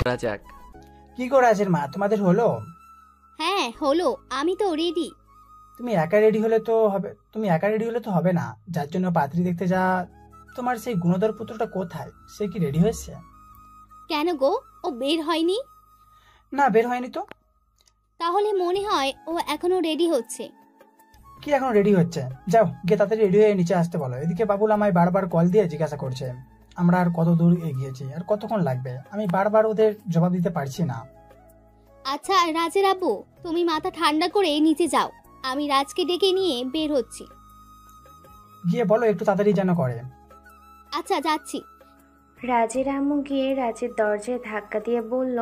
করা যাক। কি গো রাজের মা, তোমাদের হলো? হ্যাঁ হলো, আমি তো রেডি। তুমি একা রেডি হলে তো হবে? তুমি একা রেডি হলে তো হবে না, যার জন্য পাত্রী দেখতে যা। তোমার সেই গুণধর পুত্রটা কোথায়? সে কি রেডি হয়েছে? কেন গো, ও বের হয়নি? না, বের হয়নি তো। তাহলে মনে হয় ও এখনো রেডি হচ্ছে। কি এখন রেডি হচ্ছে? যাও গিয়ে তাড়াতাড়ি রেডি হয়ে নিচে আসতে বলো। এদিকে বাবুল আমায় বারবার কল দিয়ে জিজ্ঞাসা করছে আমরা আর কত দূর এগিয়েছি, আর কতক্ষণ লাগবে। আমি বারবার ওদের জবাব দিতে পারছি না। আচ্ছা রাজের আব্বু, তুমি মাথা ঠান্ডা করে নিচে যাও, আমি রাজকে ডেকে নিয়ে বের হচ্ছি। গিয়ে বলো একটু তাড়াতাড়ি যেন করে। আচ্ছা যাচ্ছি। রাজের আম্মু গিয়ে রাজের দরজায় ধাক্কা দিয়ে বলল,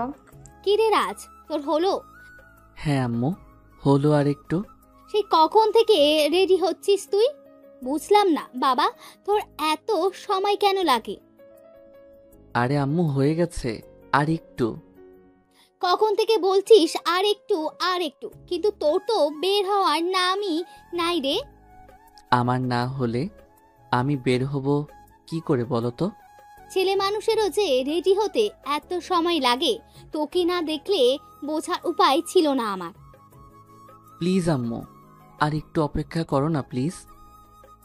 কি রে রাজ, তোর হলো? হ্যাঁ আম্মু, হলো। আর একটু। সেই কখন থেকে রেডি হচ্ছিস তুই? বুঝলাম না বাবা, তোর এত সময় কেন লাগে? আরে আম্মু, হয়ে গেছে, আর একটু। কখন থেকে বলছিস আর একটু আর একটু, কিন্তু তোর তো বের হওয়ার নামই নাই রে। আমার না হলে আমি বের হব কি করে বলো তো? ছেলে মানুষেরও যে রেডি হতে এত সময় লাগে, তোকে না দেখলে বোঝার উপায় ছিল না আমার। প্লিজ আম্মু, আর একটু অপেক্ষা করো না প্লিজ।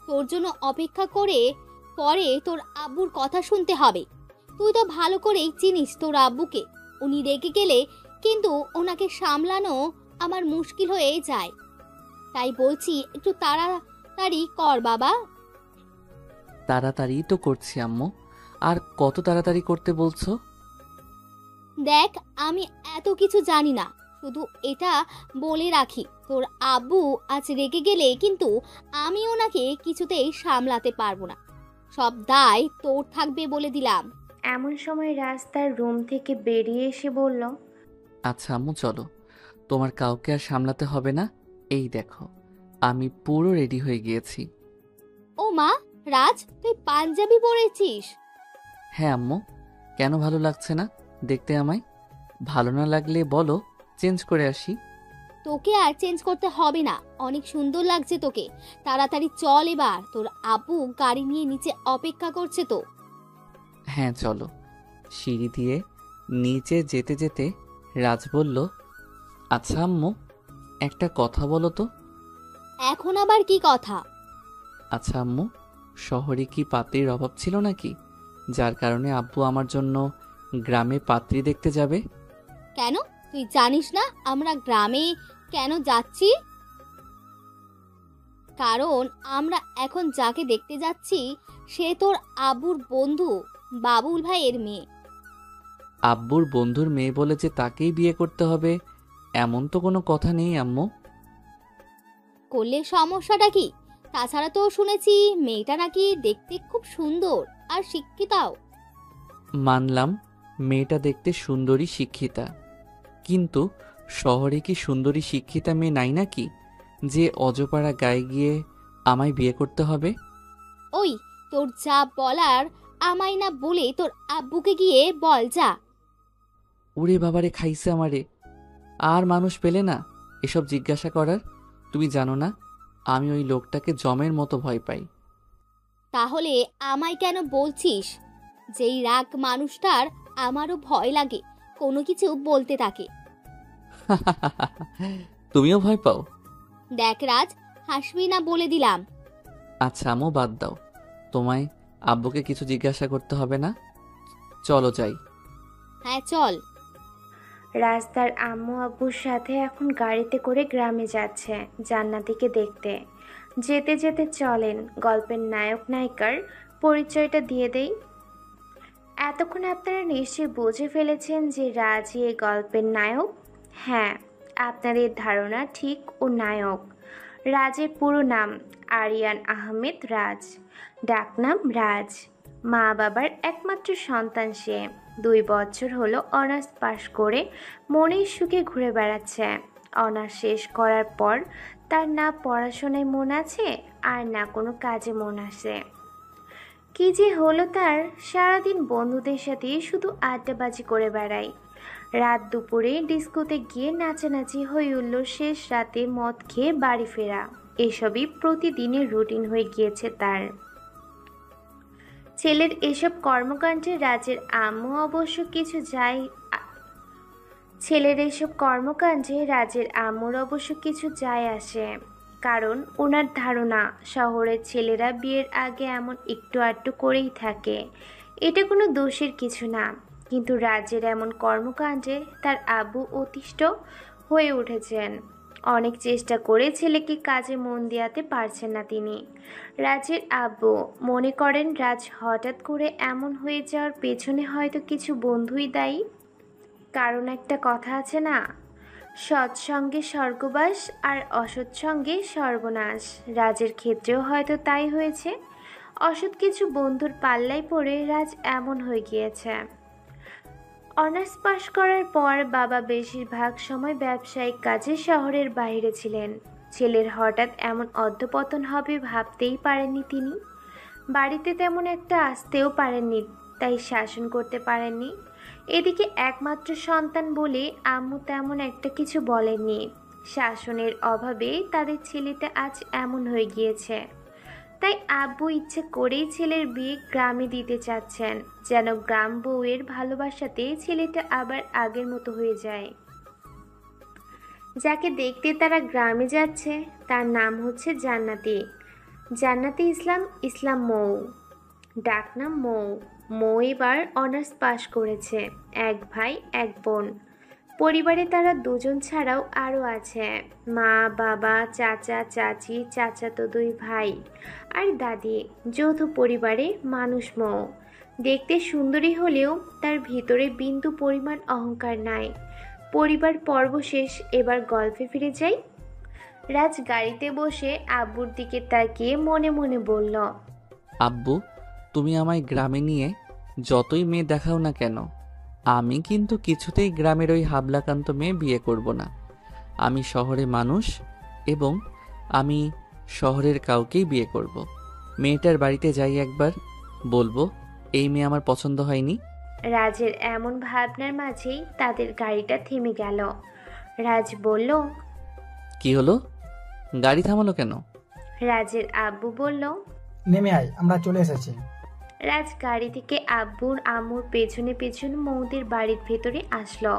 তোর জন্য অপেক্ষা করে পরে তোর আব্বুর কথা শুনতে হবে। তুই তো ভালো করেই চিনিস তোর আব্বুকে। উনি রেগে গেলে কিন্তু ওনাকে সামলানো আমার মুশকিল হয়ে যায়। তাই বলছি একটু তাড়াতাড়ি কর বাবা। তাড়াতাড়ি তো করছি আম্মু, আর কত তাড়াতাড়ি করতে বলছো? দেখ, আমি এত কিছু জানি না, শুধু এটা বলে রাখি তোর আব্বু আজ রেগে গেলে কিন্তু আমি ওনাকে কিছুতেই সামলাতে পারবো না। সব দায় তোর থাকবে বলে দিলাম। এমন সময় রাজ তার রুম থেকে বেরিয়ে এসে বলল, আচ্ছা আম্মু চলো, তোমার কাউকে আর সামলাতে হবে না। এই দেখো, আমি পুরো রেডি হয়ে গিয়েছি। ও মা, রাজ তুই পাঞ্জাবি পরেছিস? হ্যাঁ আম্মু, কেন ভালো লাগছে না দেখতে আমায়? ভালো না লাগলে বলো, চেঞ্জ করে আসি। তোকে আর চেঞ্জ করতে হবে না, অনেক সুন্দর লাগছে তোকে। তাড়াতাড়ি চল এবার, তোর আব্বু গাড়ি নিয়ে নিচে অপেক্ষা করছে তো। হ্যাঁ চলো। সিঁড়ি দিয়ে নিচে যেতে যেতে রাজ বলল, আচ্ছা আম্মু, একটা কথা বলো তো। এখন আবার কি কথা? আচ্ছা আম্মু, শহরে কি পাত্রীর অভাব ছিল নাকি, যার কারণে আব্বু আমার জন্য গ্রামে পাত্রী দেখতে যাবে? কেন, তুই জানিস না আমরা গ্রামে কেন যাচ্ছি? কারণ আমরা এখন যাকে দেখতে যাচ্ছি সে তোর আব্বুর বন্ধু বাবুল ভাইয়ের মেয়ে। আব্বুর বন্ধুর মেয়ে বলে যে তাকেই বিয়ে করতে হবে এমন তো কোনো কথা নেই আম্মু। করলে সমস্যাটা কি? তাছাড়া তো শুনেছি মেয়েটা নাকি দেখতে খুব সুন্দর আর শিক্ষিতাও। মানলাম মেয়েটা দেখতে সুন্দরী শিক্ষিতা, কিন্তু শহরে কি সুন্দরী শিক্ষিতা মেয়ে নাই নাকি, যে অজপাড়া গায়ে গিয়ে আমায় বিয়ে করতে হবে? ওই, তোর যা বলার আমায় না বলে তোর আব্বুকে গিয়ে বল যা। ওরে বাবারে, খাইছে আমারে। আর মানুষ পেলে না এসব জিজ্ঞাসা করার? তুমি জানো না আমি ওই লোকটাকে জমের মতো ভয় পাই। তাহলে আমায় কেন বলছিস? যেই রাগ মানুষটার আমারও ভয় লাগে কোনো কিছু বলতে থাকে। তুমিও ভয় পাও? দেখ রাজ, হাসবি না বলে দিলাম। আচ্ছা আম্মু, বাদ দাও, তোমায় আব্বুকে কিছু জিজ্ঞাসা করতে হবে না, চলো যাই। হ্যাঁ চল। রাজ তার আম্মু আব্বুর সাথে এখন গাড়িতে করে গ্রামে যাচ্ছে জান্নাতিকে দেখতে। যেতে যেতে চলেন গল্পের নায়ক নায়িকার পরিচয়টা দিয়ে দেই। এতক্ষণ আপনারা নিশ্চয়ই বুঝে ফেলেছেন যে রাজই এই গল্পের নায়ক। হ্যাঁ, আপনাদের ধারণা ঠিক, ও নায়ক। রাজের পুরো নাম আরিয়ান আহমেদ রাজ, ডাকনাম রাজ। মা বাবার একমাত্র সন্তান সে। 2 বছর হলো অনার্স পাশ করে মনের সুখে ঘুরে বেড়াচ্ছে। অনার্স শেষ করার পর তার না পড়াশোনায় মন আছে আর না কোনো কাজে মন আসে। কি যে হলো তার, সারাদিন বন্ধুদের সাথে শুধু আড্ডাবাজি করে বেড়ায়। রাত দুপুরে ডিস্কোতে গিয়ে নাচানাচি হয়ে উঠল, শেষ রাতে মদ খেয়ে বাড়ি ফেরা, এসবই প্রতিদিনের রুটিন হয়ে গিয়েছে তার। ছেলের এসব কর্মকাণ্ডে রাজের আম্মু অবশ্য কিছু যায় ছেলের এসব কর্মকাণ্ডে রাজের আম্মুর অবশ্য কিছু যায় আসে, কারণ ওনার ধারণা শহরের ছেলেরা বিয়ের আগে এমন একটু আধটু করেই থাকে, এটা কোনো দোষের কিছু না। কিন্তু রাজের এমন কর্মকাণ্ডে তার আব্বু অতিষ্ঠ হয়ে উঠেছেন। অনেক চেষ্টা করে ছেলেকে কাজে মন দিয়াতে পারছেন না তিনি। রাজের আব্বু মনে করেন রাজ হঠাৎ করে এমন হয়ে যাওয়ার পেছনে হয়তো কিছু বন্ধুই দায়ী। কারণ একটা কথা আছে না, সৎসঙ্গে স্বর্গবাস আর অসৎসঙ্গে সর্বনাশ। রাজের ক্ষেত্রেও হয়তো তাই হয়েছে। অসৎ কিছু বন্ধুর পাল্লায় পড়ে রাজ এমন হয়ে গিয়েছে। অনার্স পাশ করার পর বাবা বেশিরভাগ সময় ব্যবসায়িক কাজে শহরের বাইরে ছিলেন। ছেলের হঠাৎ এমন অধঃপতন হবে ভাবতেই পারেননি তিনি। বাড়িতে তেমন একটা আসতেও পারেননি, তাই শাসন করতে পারেননি। এদিকে একমাত্র সন্তান বলে আম্মু তেমন একটা কিছু বলেননি। শাসনের অভাবে তাদের ছেলেটা আজ এমন হয়ে গিয়েছে। তাই আব্বু ইচ্ছে করেই ছেলের বিয়ে গ্রামে দিতে চাচ্ছেন, যেন গ্রাম বউয়ের ভালোবাসাতে ছেলেটা আবার আগের মতো হয়ে যায়। যাকে দেখতে তারা গ্রামে যাচ্ছে তার নাম হচ্ছে জান্নাতি। জান্নাতি ইসলাম মৌ, ডাকনাম মৌ। মৌ এবার অনার্স পাশ করেছে। এক ভাই এক বোন। পরিবারে তারা দুজন ছাড়াও আরও আছে মা, বাবা, চাচা, চাচি, চাচাতো দুই ভাই আর দাদি। যৌথ পরিবারে মানুষ মৌ। দেখতে সুন্দরী হলেও তার ভিতরে বিন্দু পরিমাণ অহংকার নাই। পরিবার পর্ব শেষ, এবার গল্পে ফিরে যাই। রাজ গাড়িতে বসে আব্বুর দিকে তাকিয়ে মনে মনে বলল, আব্বু, তুমি আমায় গ্রামে নিয়ে যতই মেয়ে দেখাও না কেন, আমি কিন্তু কিছুতেই গ্রামের ওই হাবলাকান্ত মেয়ে বিয়ে করব না। আমি শহরে মানুষ এবং আমি শহরের কাউকেই বিয়ে করব। মেয়েটার বাড়িতে যাই একবার, বলবো এই মেয়ে আমার পছন্দ হয়নি। রাজের এমন ভাবনার মাঝেই তাদের গাড়িটা থেমে গেল। রাজ বলল, কি হলো, গাড়ি থামালো কেন? রাজের আব্বু বলল, নেমে আয়, আমরা চলে এসেছি। রাজ গাড়ি থেকে আব্বুর আম্মুর পেছনে পেছনে মৌদের বাড়ির ভেতরে আসলো।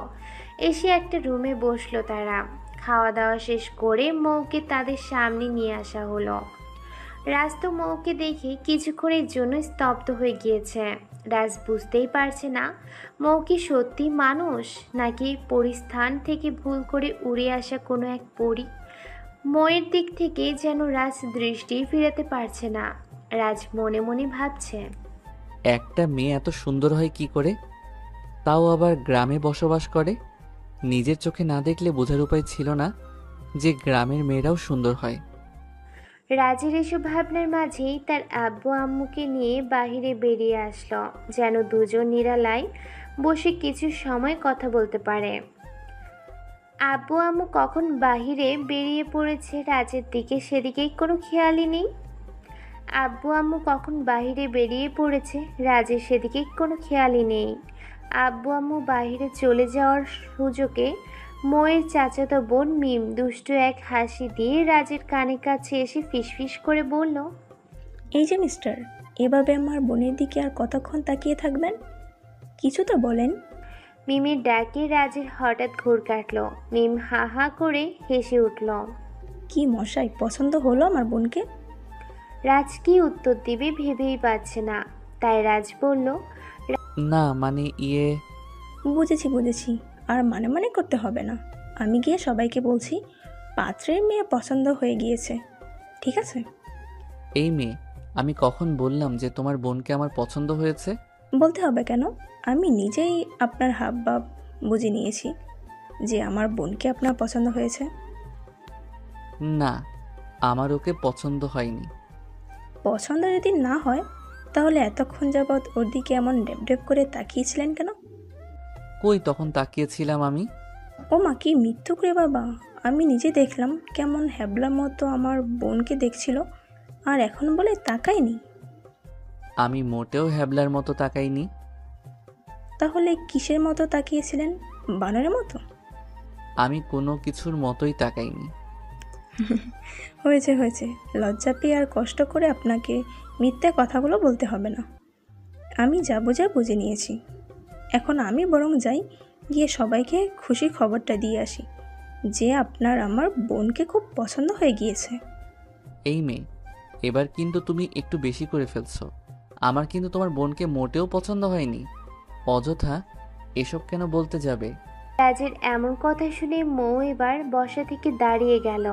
এসে একটা রুমে বসলো তারা। খাওয়া দাওয়া শেষ করে মৌকে তাদের সামনে নিয়ে আসা হলো। রাজ তো মৌকে দেখে কিছুক্ষণের জন্য স্তব্ধ হয়ে গিয়েছে। রাজ বুঝতেই পারছে না মৌ কি সত্যি মানুষ নাকি পরিস্থান থেকে ভুল করে উড়ে আসা কোনো এক পরী। মৌয়ের দিক থেকে যেন রাজ দৃষ্টি ফিরাতে পারছে না। রাজ মনে মনে ভাবছে, একটা মেয়ে এত সুন্দর হয় কি করে, তাও আবার গ্রামে বসবাস করে। নিজের চোখে না দেখলে বোঝার উপায় ছিল না যে গ্রামের মেয়েরাও সুন্দর হয়। রাজের এসব ভাবনার মাঝেই তার আব্বু আম্মুকে নিয়ে বাহিরে বেরিয়ে আসলো, যেন দুজন নিরালায় বসে কিছু সময় কথা বলতে পারে। আব্বু আম্মু কখন বাহিরে বেরিয়ে পড়েছে রাজের দিকে সেদিকেই কোনো খেয়ালই নেই। আব্বু আম্মু কখন বাহিরে বেরিয়ে পড়েছে রাজের সেদিকে কোনো খেয়ালই নেই। আব্বু আম্মু বাহিরে চলে যাওয়ার সুযোগে মৌয়ের চাচাতো বোন মিম দুষ্টু এক হাসি দিয়ে রাজের কানের কাছে এসে ফিসফিস করে বলল, এই যে মিস্টার, এভাবে আমার বোনের দিকে আর কতক্ষণ তাকিয়ে থাকবেন? কিছু তো বলেন। মিমের ডাকে রাজের হঠাৎ ঘোর কাটল। মিম হা হা করে হেসে উঠল। কি মশাই, পছন্দ হলো আমার বোনকে? রাজ কি উত্তর দিবে ভেবেই পাচ্ছে না, তাই রাজ বলল, না মানে বুঝেছি, আর মানে করতে হবে না। আমি গিয়ে সবাইকে বলছি পাত্রের মেয়ে পছন্দ হয়ে গিয়েছে, ঠিক আছে? এই মেয়ে, আমি কখন বললাম যে তোমার বোনকে আমার পছন্দ হয়েছে? বলতে হবে কেন? আমি নিজেই আপনার হাবভাব বুঝে নিয়েছি যে আমার বোনকে আপনার পছন্দ হয়েছে। না, আমার ওকে পছন্দ হয়নি। পছন্দ যদি না হয় তাহলে এতক্ষণ যাবৎ ওর দিকে এমন ডেপ করে তাকিয়েছিলেন কেন? কই তখন তাকিয়েছিলাম আমি? ও মা, কি মৃত্যু করে বাবা! আমি নিজে দেখলাম কেমন হ্যাবলার মতো আমার বোনকে দেখছিল, আর এখন বলে তাকায়নি। আমি মোটেও হ্যাবলার মতো তাকাইনি। তাহলে কিসের মতো তাকিয়েছিলেন? বানরের মতো? আমি কোনো কিছুর মতোই তাকাইনি। হয়েছে, লজ্জা পেয়ে আর কষ্ট করে আপনাকে মিথ্যে কথাগুলো বলতে হবে না। আমি যা বোঝা বুঝে নিয়েছি। এখন আমি বরং যাই, গিয়ে সবাইকে খুশির খবরটা দিয়ে আসি যে আপনার আমার বোনকে খুব পছন্দ হয়ে গিয়েছে। এই মেয়ে, এবার কিন্তু তুমি একটু বেশি করে ফেলছো। আমার কিন্তু তোমার বোনকে মোটেও পছন্দ হয়নি। অযথা এসব কেন বলতে যাবে? রাজের এমন কথা শুনে মৌ এবার বসা থেকে দাঁড়িয়ে গেল।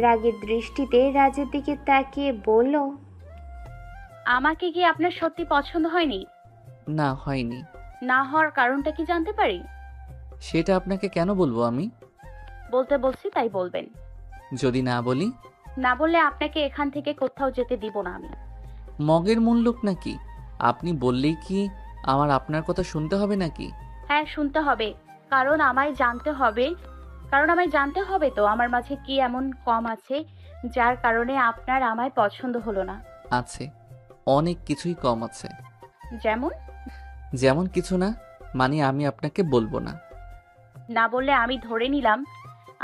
রাগের দৃষ্টিতে রাজের দিকে তাকিয়ে বলল, আমাকে কি আপনার সত্যি পছন্দ হয়নি? না, হয়নি। না হওয়ার কারণটা কি জানতে পারি? সেটা আপনাকে কেন বলবো আমি? বলতে বলছি তাই বলবেন। যদি না বলি? না বললে আপনাকে এখান থেকে কোথাও যেতে দিব না আমি। মগের মুল্লুক নাকি? আপনি বললেই কি আমার আপনার কথা শুনতে হবে নাকি? হ্যাঁ, শুনতে হবে। কারণ আমায় জানতে হবে তো আমার মাঝে কি এমন কম আছে যার কারণে আপনার আমায় পছন্দ হলো না। আছে, অনেক কিছুই কম আছে। যেমন? যেমন কিছু না, মানে আমি আপনাকে বলবো না। না বললে আমি ধরে নিলাম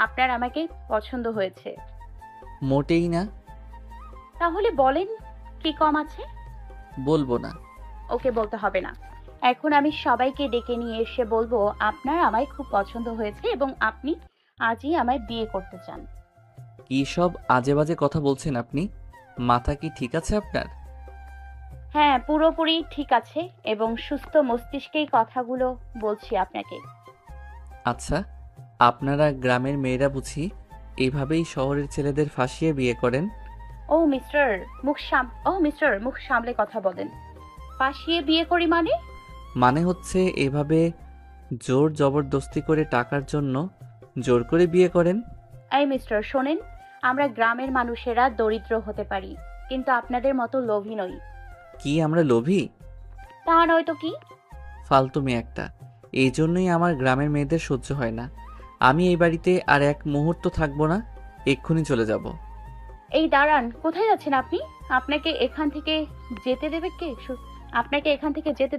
আপনার আমাকে পছন্দ হয়েছে। মোটেই না। তাহলে বলেন কি কম আছে? বলবো না। ওকে, বলতে হবে না। এখন আমি সবাইকে ডেকে নিয়ে এসে বলবো আপনার আমায় খুব পছন্দ হয়েছে এবং আপনি আজই আমায় বিয়ে করতে চান। কি সব আজে বাজে কথা বলছেন আপনি? মাথা কি ঠিক আছে আপনার? হ্যাঁ, পুরোপুরি ঠিক আছে এবং সুস্থ মস্তিষ্কেই কথাগুলো বলছি আপনাকে। আচ্ছা, আপনারা গ্রামের মেয়েরা বুঝি এইভাবেই শহরের ছেলেদের ফাঁসিয়ে বিয়ে করেন? মিস্টার মুখ সামলে কথা বলেন। ফাঁসিয়ে বিয়ে করি মানে? মানে হচ্ছে এভাবে জোর জবরদস্তি করে টাকার জন্য জোর করে বিয়ে করেন। এই মিস্টার, শোনেন, আমরা গ্রামের মানুষেরা দরিদ্র হতে পারি কিন্তু আপনাদের মতো লোভী নই। কি আমরা লোভী? তা নয় তো কি? ফালতু মেয়ে একটা। এই জন্যই আমার গ্রামের মেয়েদের সহ্য হয় না। আমি এই বাড়িতে আর এক মুহূর্ত থাকবো না, এক্ষুনি চলে যাব। এই দাঁড়ান, কোথায় যাচ্ছেন আপনি? আপনাকে এখান থেকে যেতে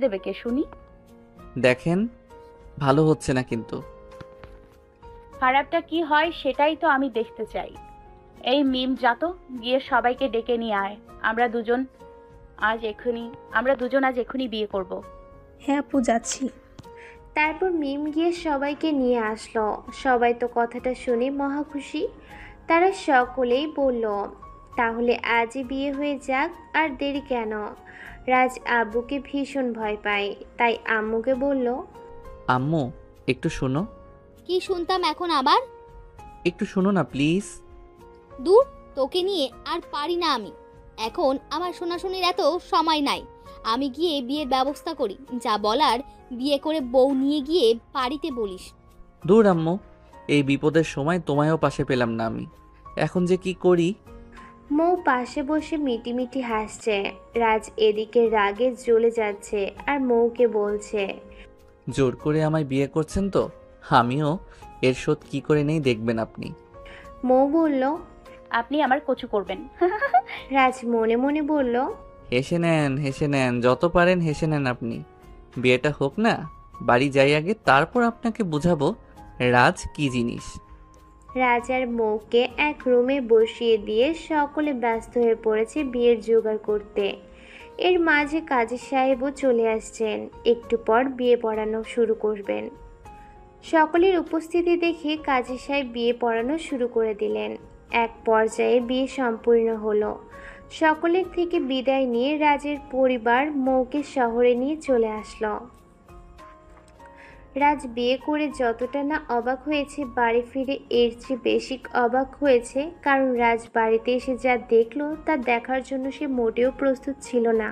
দেবে কে শুনি? দেখেন, ভালো হচ্ছে না কিন্তু। খারাপটা কি হয় সেটাই তো আমি দেখতে চাই। এই মিম যাতো, গিয়ে সবাইকে ডেকে নিয়ে আয়। আমরা দুজন আজ এখনই বিয়ে করব। হ্যাঁ আপু, যাচ্ছি। তারপর মিম গিয়ে সবাইকে নিয়ে আসলো। সবাই তো কথাটা শুনে মহা খুশি। তারা সকলেই বলল, তাহলে আজই বিয়ে হয়ে যাক, আর দেরি কেন? রাজ আব্বুকে ভীষণ ভয় পায়, তাই আম্মুকে বলল, আম্মু, একটু শোনো। কি শুনতাম এখন আবার? একটু শোনো না প্লিজ। দূর, তোকে নিয়ে আর পারি না আমি। এখন আমার শোনাশুনির এত সময় নাই। আমি গিয়ে বিয়ের ব্যবস্থা করি। যা বলার বিয়ে করে বউ নিয়ে গিয়ে বাড়িতে বলিস। দূর আম্মু, এই বিপদের সময় তোমায়ও পাশে পেলাম না আমি। এখন যে কি করি? মৌ পাশে বসে মিটিমিটি হাসছে। রাজ এদিকে রাগে জ্বলে যাচ্ছে আর মৌকে বলছে, জোর করে আমায় বিয়ে করছেন তো, আমিও এর শোধ কি করে নেই দেখবেন আপনি। মৌ বলল, আপনি আমার কচু করবেন। রাজ মনে মনে বলল, হেসে নেন, যত পারেন হেসে নেন আপনি। বিয়েটা হোক না, বাড়ি যাই আগে, তারপর আপনাকে বুঝাবো রাজ কি জিনিস। রাজ আর মৌকে এক রুমে বসিয়ে দিয়ে সকলে ব্যস্ত হয়ে পড়েছে বিয়ের জোগাড় করতে। এর মাঝে কাজী সাহেবও চলে আসছেন, একটু পর বিয়ে পড়ানো শুরু করবেন। সকলের উপস্থিতি দেখে কাজী সাহেব বিয়ে পড়ানো শুরু করে দিলেন। এক পর্যায়ে বিয়ে সম্পূর্ণ হলো। সকলের থেকে বিদায় নিয়ে রাজের পরিবার মৌকে শহরে নিয়ে চলে আসলো। রাজ বিয়ে করে যতটা না অবাক হয়েছে, বাড়ি ফিরে এর চেয়ে বেশি অবাক হয়েছে, কারণ রাজ বাড়িতে এসে যা দেখলো তা দেখার জন্য সে মোটেও প্রস্তুত ছিল না।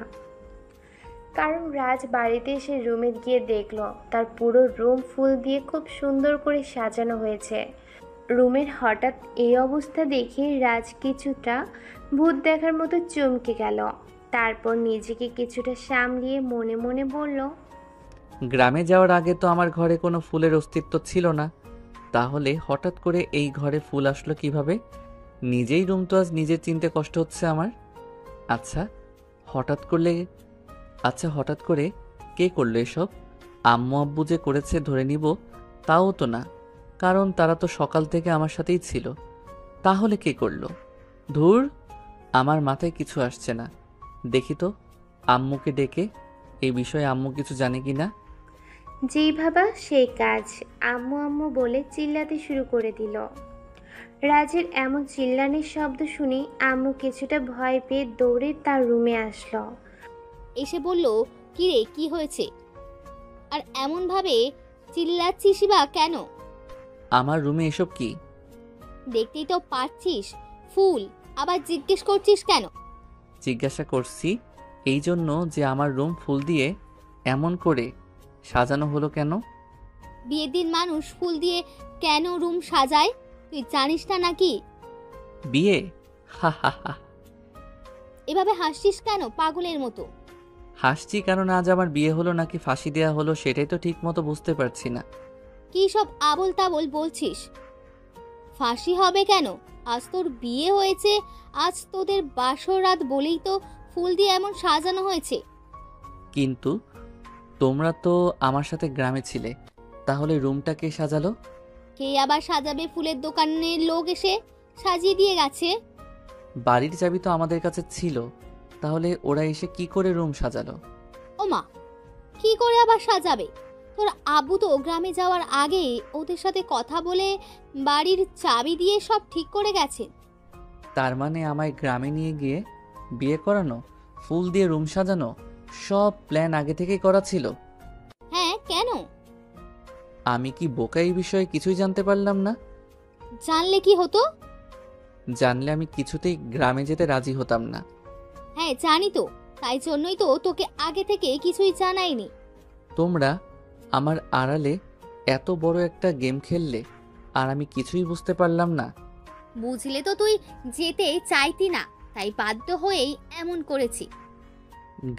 কারণ রাজ বাড়িতে এসে রুমে গিয়ে দেখলো তার পুরো রুম ফুল দিয়ে খুব সুন্দর করে সাজানো হয়েছে। রুমের হঠাৎ এই অবস্থা দেখে রাজ কিছুটা ভূত দেখার মতো চমকে গেল। তারপর নিজেকে কিছুটা সামলিয়ে মনে মনে বলল, গ্রামে যাওয়ার আগে তো আমার ঘরে কোনো ফুলের অস্তিত্ব ছিল না, তাহলে হঠাৎ করে এই ঘরে ফুল আসলো কিভাবে? নিজেই রুম তো আজ নিজের চিনতে কষ্ট হচ্ছে আমার। আচ্ছা, হঠাৎ করে কে করলো এসব? আম্মু আব্বু যে করেছে ধরে নিব তাও তো না, কারণ তারা তো সকাল থেকে আমার সাথেই ছিল। তাহলে কে করলো? ধুর, আমার মাথায় কিছু আসছে না। দেখি তো আম্মুকে ডেকে এই বিষয়ে আম্মু কিছু জানে কি না। যেই ভাবা সেই কাজ। আম্মু আম্মু বলে চিল্লাতে শুরু করে দিল। রাজের এমন চিল্লানির শব্দ শুনে আম্মু কিছুটা ভয় পেয়ে দৌড়ে তার রুমে আসলো। এসে বলল, কি রে, কি হয়েছে? আর এমনভাবে চিল্লাচ্ছিসই বা কেন? আমার রুমে এসব কি? দেখতেই তো পারছিস, ফুল। আবার জিজ্ঞেস করছিস কেন? জিজ্ঞাসা করছি এই জন্য যে আমার রুম ফুল দিয়ে এমন করে সাজানো হলো কেন? বিয়ের দিন মানুষ ফুল দিয়ে কেন রুম সাজায় তুই জানিস না নাকি? বিয়ে? হা হা হা। এভাবে হাসছিস কেন পাগলের মতো? হাসছি কারণ আজ আমার বিয়ে হলো নাকি ফাঁসি দেয়া হলো সেটাই তো ঠিক মতো বুঝতে পারছি না। কি সব আবোল তাবোল বলছিস? ফাঁসি হবে কেন? আজ তোর বিয়ে হয়েছে, আজ তোদের বাসর রাত বলেই তো ফুল দিয়ে এমন সাজানো হয়েছে। কিন্তু তোমরা তো আমার সাথে গ্রামে ছিলে, তাহলে রুমটা কে সাজালো? কে আবার সাজাবে? ফুলের দোকানের লোক এসে সাজিয়ে দিয়ে গেছে। বাড়ির চাবি তো আমাদের কাছে ছিল, তাহলে ওরা এসে কি করে রুম সাজালো? ওমা, কি করে আবার সাজাবে? তোর আব্বু তো গ্রামে যাওয়ার আগে ওদের সাথে কথা বলে বাড়ির চাবি দিয়ে সব ঠিক করে গেছে। তার মানে আমায় গ্রামে নিয়ে গিয়ে বিয়ে করানো, ফুল দিয়ে রুম সাজানো, সব প্ল্যান আগে থেকেই করা ছিল? হ্যাঁ, কেন? আমি কি বোকা এই বিষয়ে কিছুই জানতে পারলাম না? জানলে কি হতো? জানলে আমি কিছুতেই গ্রামে যেতে রাজি হতাম না। হ্যাঁ জানি তো, তাই জন্যই তো তোকে আগে থেকে কিছুই জানাইনি। তোমরা আমার আড়ালে এত বড় একটা গেম খেললে আর আমি কিছুই বুঝতে পারলাম না। বুঝলে তো তুই যেতে চাইতি না, তাই বাধ্য হয়েই এমন করেছি।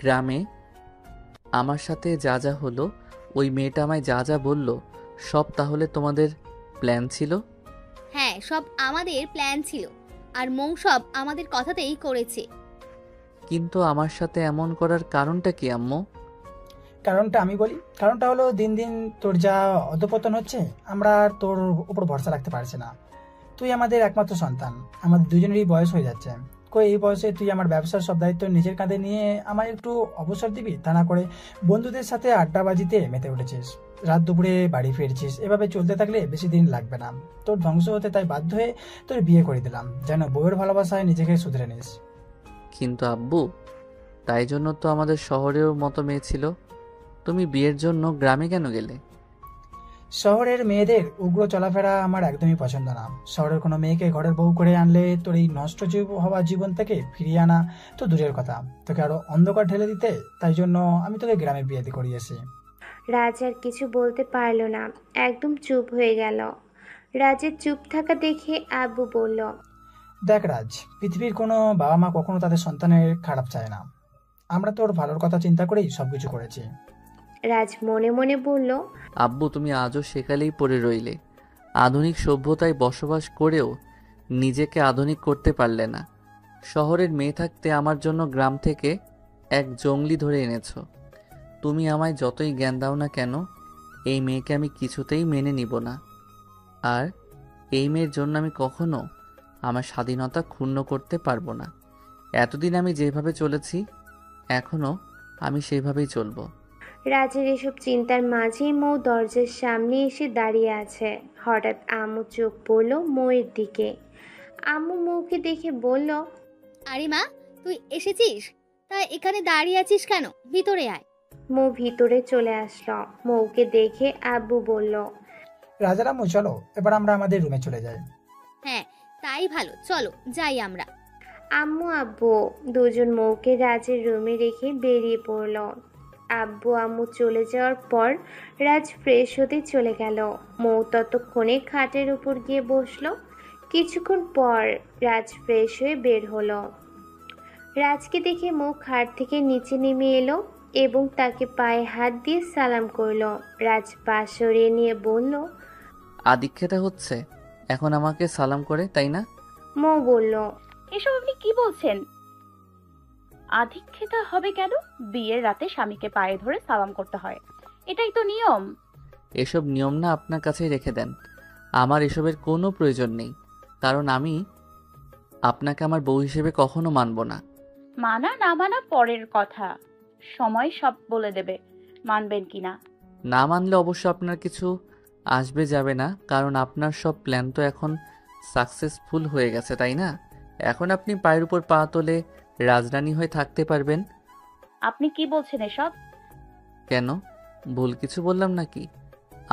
গ্রামে আমার সাথে যা যা হলো, ওই মেয়েটা আমায় যা যা বলল, সব তাহলে তোমাদের প্ল্যান ছিল? হ্যাঁ, সব আমাদের প্ল্যান ছিল, আর মৌ সব আমাদের কথাতেই করেছে। কিন্তু আমার সাথে এমন করার কারণটা কি আম্মু? কারণটা আমি বলি। কারণটা হলো দিন দিন তোর যা অধপতন হচ্ছে, আমরা আর তোর উপর ভরসা রাখতে পারছি না। তুই আমাদের একমাত্র সন্তান, আমাদের দুজনেরই বয়স হয়ে যাচ্ছে। কই এই বয়সে তুই আমার ব্যবসার সব দায়িত্ব নিজের কাঁধে নিয়ে আমায় একটু অবসর দিবি? তা না করে বন্ধুদের সাথে আড্ডাবাজিতে মেতে উঠেছিস, রাত দুপুরে বাড়ি ফিরছিস। এভাবে চলতে থাকলে বেশি দিন লাগবে না তোর ধ্বংস হতে, তাই বাধ্য হয়ে তোর বিয়ে করে দিলাম, যেন বউয়ের ভালোবাসায় নিজেকে শুধরে নিস। কিন্তু আব্বু, তাই জন্য তো আমাদের শহরেও মতো মেয়ে ছিল। তুমি বিয়ের জন্য গ্রামে কেন গেলে? শহরের মেয়েদের উগ্র চলাফেরা আমার একদমই পছন্দ না। শহরের কোনো মেয়েকে ঘরের বউ করে আনলে তোর এই নষ্ট হওয়া জীবন থেকে ফিরিয়ে আনা তো দূরের কথা, তোকে আরো অন্ধকার ঢেলে দিতে। তাই জন্য আমি তোকে গ্রামে বিয়ে করিয়েছি। রাজ আর কিছু বলতে পারল না, একদম চুপ হয়ে গেল। রাজের চুপ থাকা দেখে আব্বু বলল, দেখ রাজ, পৃথিবীর কোনো বাবা মা কখনো তাদের সন্তানের খারাপ চায় না। আমরা তোর ভালোর কথা চিন্তা করেই সবকিছু করেছি। রাজ মনে মনে বলল, আব্বু, তুমি আজও সেকালেই পড়ে রইলে। আধুনিক সভ্যতায় বসবাস করেও নিজেকে আধুনিক করতে পারলে না। শহরের মেয়ে থাকতে আমার জন্য গ্রাম থেকে এক জঙ্গলি ধরে এনেছো। তুমি আমায় যতই জ্ঞান দাও না কেন, এই মেয়েকে আমি কিছুতেই মেনে নিব না। আর এই মেয়ের জন্য আমি কখনো আমার স্বাধীনতা ক্ষুণ্ণ করতে পারবো না। এতদিন আমি যেভাবে চলেছি, এখনো আমি সেভাবেই চলবো। রাজের এসব চিন্তার মাঝেই মৌ দরজার সামনে এসে দাঁড়িয়ে আছে। হঠাৎ আম্মু চোখ পড়ল মৌয়ের দিকে। আম্মু মৌকে দেখে বলল, আরে মা, তুই এসেছিস? তা এখানে দাঁড়িয়ে আছিস কেন? ভিতরে আয়। মৌ ভিতরে চলে আসলো। মৌকে দেখে আব্বু বলল, রাজারামু, চলো এবার আমরা আমাদের রুমে চলে যাই। হ্যাঁ, তাই ভালো, চলো যাই আমরা। আম্মু আব্বু দুজন মৌকে রাজের রুমে রেখে বেরিয়ে পড়ল। আব্বু আম্মু চলে যাওয়ার পর রাজ ফ্রেশ হতে চলে গেল। মৌ ততক্ষণে খাটের উপর গিয়ে বসলো। কিছুক্ষণ পর রাজ ফ্রেশ হয়ে বের হলো। রাজকে দেখে মৌ খাট থেকে নিচে নেমে এলো এবং তাকে পায়ে হাত দিয়ে সালাম করলো। রাজ পা সরিয়ে নিয়ে বলল, আদিক্ষেতা হচ্ছে এখন আমাকে সালাম করে, তাই না? মৌ বলল, এসব আপনি কি বলছেন? আধিক্যতা হবে কেন? বিয়ের রাতে স্বামীকে পায়ে ধরে সালাম করতে হয়, এটাই তো নিয়ম। এসব নিয়ম না আপনার কাছেই রেখে দেন। আমার এসবের কোনো প্রয়োজন নেই, কারণ আমি আপনাকে আমার বউ হিসেবে কখনো মানব না। মানা না মানা পরের কথা, সময় সব বলে দেবে মানবেন কিনা। না মানলে অবশ্য আপনার কিছু আসবে যাবে না, কারণ আপনার সব প্ল্যান তো এখন সাকসেসফুল হয়ে গেছে, তাই না? এখন আপনি পায়ের উপর পা তুলে রাজরানী হয়ে থাকতে পারবেন। আপনি কি বলছেন এসব? কেন, ভুল কিছু বললাম নাকি?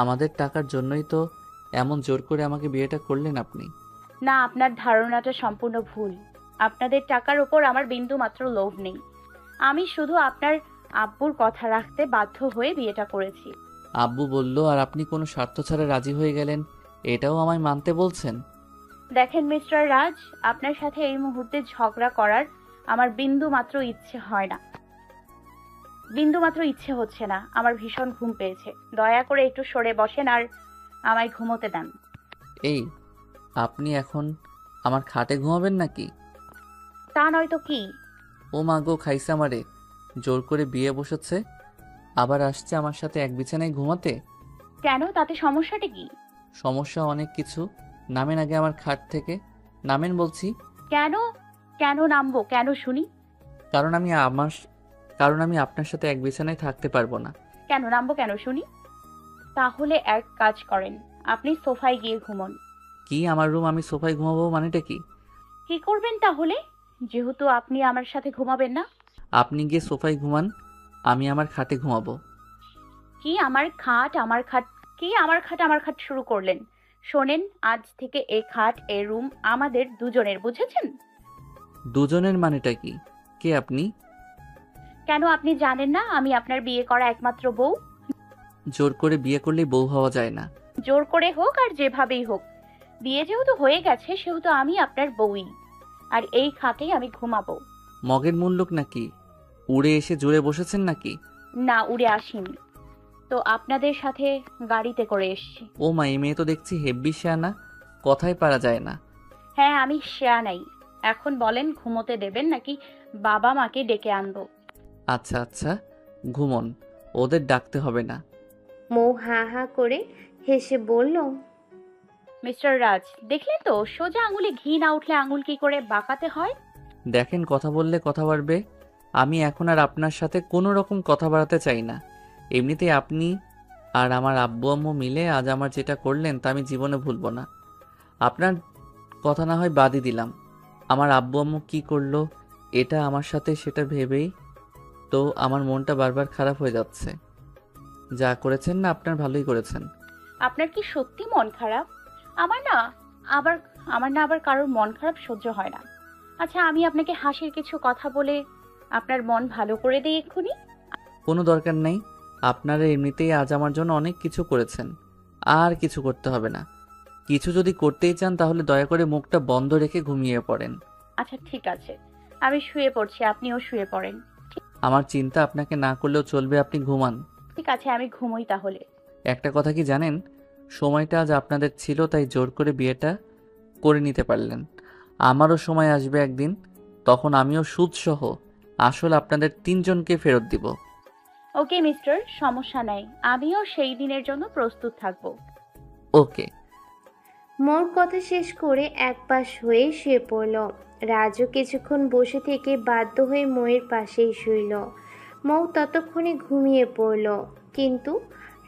আমাদের টাকার জন্যই তো এমন জোর করে আমাকে বিয়েটা করলেন আপনি। না, আপনার ধারণাটা সম্পূর্ণ ভুল। আপনাদের টাকার ওপর আমার বিন্দু মাত্র লোভ নেই। আমি শুধু আপনার আব্বুর কথা রাখতে বাধ্য হয়ে বিয়েটা করেছি। আব্বু বলল আর আপনি কোনো স্বার্থ ছাড়া রাজি হয়ে গেলেন, এটাও আমায় মানতে বলছেন? দেখেন মিস্টার রাজ, আপনার সাথে এই মুহূর্তে ঝগড়া করার আমার বিন্দু মাত্র ইচ্ছে হয় না, বিন্দু মাত্র ইচ্ছে হচ্ছে না। আমার ভীষণ ঘুম পেয়েছে। দয়া করে একটু সরে বসেন আর আমায় ঘুমোতে দেন। এই, আপনি এখন আমার খাটে ঘুমাবেন নাকি? তা নয়তো কি? ও মা গো, খাইছে আমারে। জোর করে বিয়ে বসেছে, আবার আসছে আমার সাথে এক বিছানায় ঘুমাতে। কেন, তাতে সমস্যাটা কি? সমস্যা অনেক কিছু। নামেন আগে আমার খাট থেকে, নামেন বলছি। কেন? কেন নামবো? কেন শুনি? কারণ আমি আপনার সাথে এক বিছানায় থাকতে পারবো না। কেন নামবো? কেন শুনি? তাহলে এক কাজ করেন, আপনি সোফায় গিয়ে ঘুমন। কি, আমার রুম, আমি সোফায় ঘুমাবো মানেটা কি? কি করবেন তাহলে, যেহেতু আপনি আমার সাথে ঘুমাবেন না? আপনি গিয়ে সোফায় ঘুমান, আমি আমার খাটে ঘুমাবো। কি আমার খাট আমার খাট? কি আমার খাট আমার খাট শুরু করলেন? শোনেন, আজ থেকে এ খাট এ রুম আমাদের দুজনের, বুঝেছেন? দুজনের মানেটা কি? কে আপনি? কেন আপনি জানেন না আমি আপনার বিয়ে করা একমাত্র বউ? জোর করে বিয়ে করলেই বউ হওয়া যায় না। জোর করে হোক আর যেভাবেই হোক, বিয়ে যেহেতু হয়ে গেছে সেহেতু আমি আপনার বউই, আর এই খাটেই আমি ঘুমাবো। মগের মুল্লুক নাকি? উড়ে এসে জুড়ে বসেছেন নাকি? না, উড়ে আসিনি তো, আপনাদের সাথে গাড়িতে করে এসেছি। ও মা, এই মেয়ে তো দেখছি হেব্বি শেয়ানা, কথাই পারা যায় না। হ্যাঁ, আমি শেয়া নাই। এখন বলেন, ঘুমোতে দেবেন নাকি বাবা মাকে ডেকে আনবো? আচ্ছা আচ্ছা, ঘুমন, ওদের ডাকতে হবে না। মৌ হা হা করে হেসে বলল, মিস্টার রাজ, দেখলেন তো, সোজা আঙুলে ঘি না উঠলে আঙুল কি করে বাঁকাতে হয়? দেখেন, কথা বললে কথা বাড়বে। আমি এখন আর আপনার সাথে কোনো রকম কথা বাড়াতে চাই না। এমনিতেই আপনি আর আমার আব্বু আম্মু মিলে আজ আমার যেটা করলেন তা আমি জীবনে ভুলবো না। আপনার কথা না হয় বাদই দিলাম, আমার আব্বু আম্মু কি করলো এটা আমার সাথে, সেটা ভেবেই তো আমার মনটা বারবার খারাপ হয়ে যাচ্ছে। যা করেছেন না, আপনার ভালোই করেছেন। আপনার কি সত্যি মন খারাপ? আমার না আবার আমার না আবার কারোর মন খারাপ সহ্য হয় না। আচ্ছা, আমি আপনাকে হাসির কিছু কথা বলে আপনার মন ভালো করে দিই এক্ষুনি। কোনো দরকার নেই, আপনারা এমনিতেই আজ আমার জন্য অনেক কিছু করেছেন, আর কিছু করতে হবে না। কিছু যদি করতেই চান তাহলে দয়া করে মুখটা বন্ধ রেখে ঘুমিয়ে পড়েন। আচ্ছা ঠিক আছে, আমি শুয়ে পড়ছি, আপনিও শুয়ে পড়েন। আমার চিন্তা আপনাকে না করলেও চলবে, আপনি ঘুমান। ঠিক আছে, আমি ঘুমোই তাহলে। একটা কথা কি জানেন, সময়টা আজ আপনাদের ছিল তাই জোর করে বিয়েটা করে নিতে পারলেন। আমারও সময় আসবে একদিন, তখন আমিও সুদসহ আসল আপনাদের তিনজনকে ফেরত দিব। ওকে মিস্টার, সমস্যা নাই, আমিও সেই দিনের জন্য প্রস্তুত থাকবো। ওকে। মৌর কথা শেষ করে এক পাশ হয়ে শুয়ে পড়ল। রাজও কিছুক্ষণ বসে থেকে বাধ্য হয়ে মৌয়ের পাশেই শুইল। মৌ ততক্ষণে ঘুমিয়ে পড়ল, কিন্তু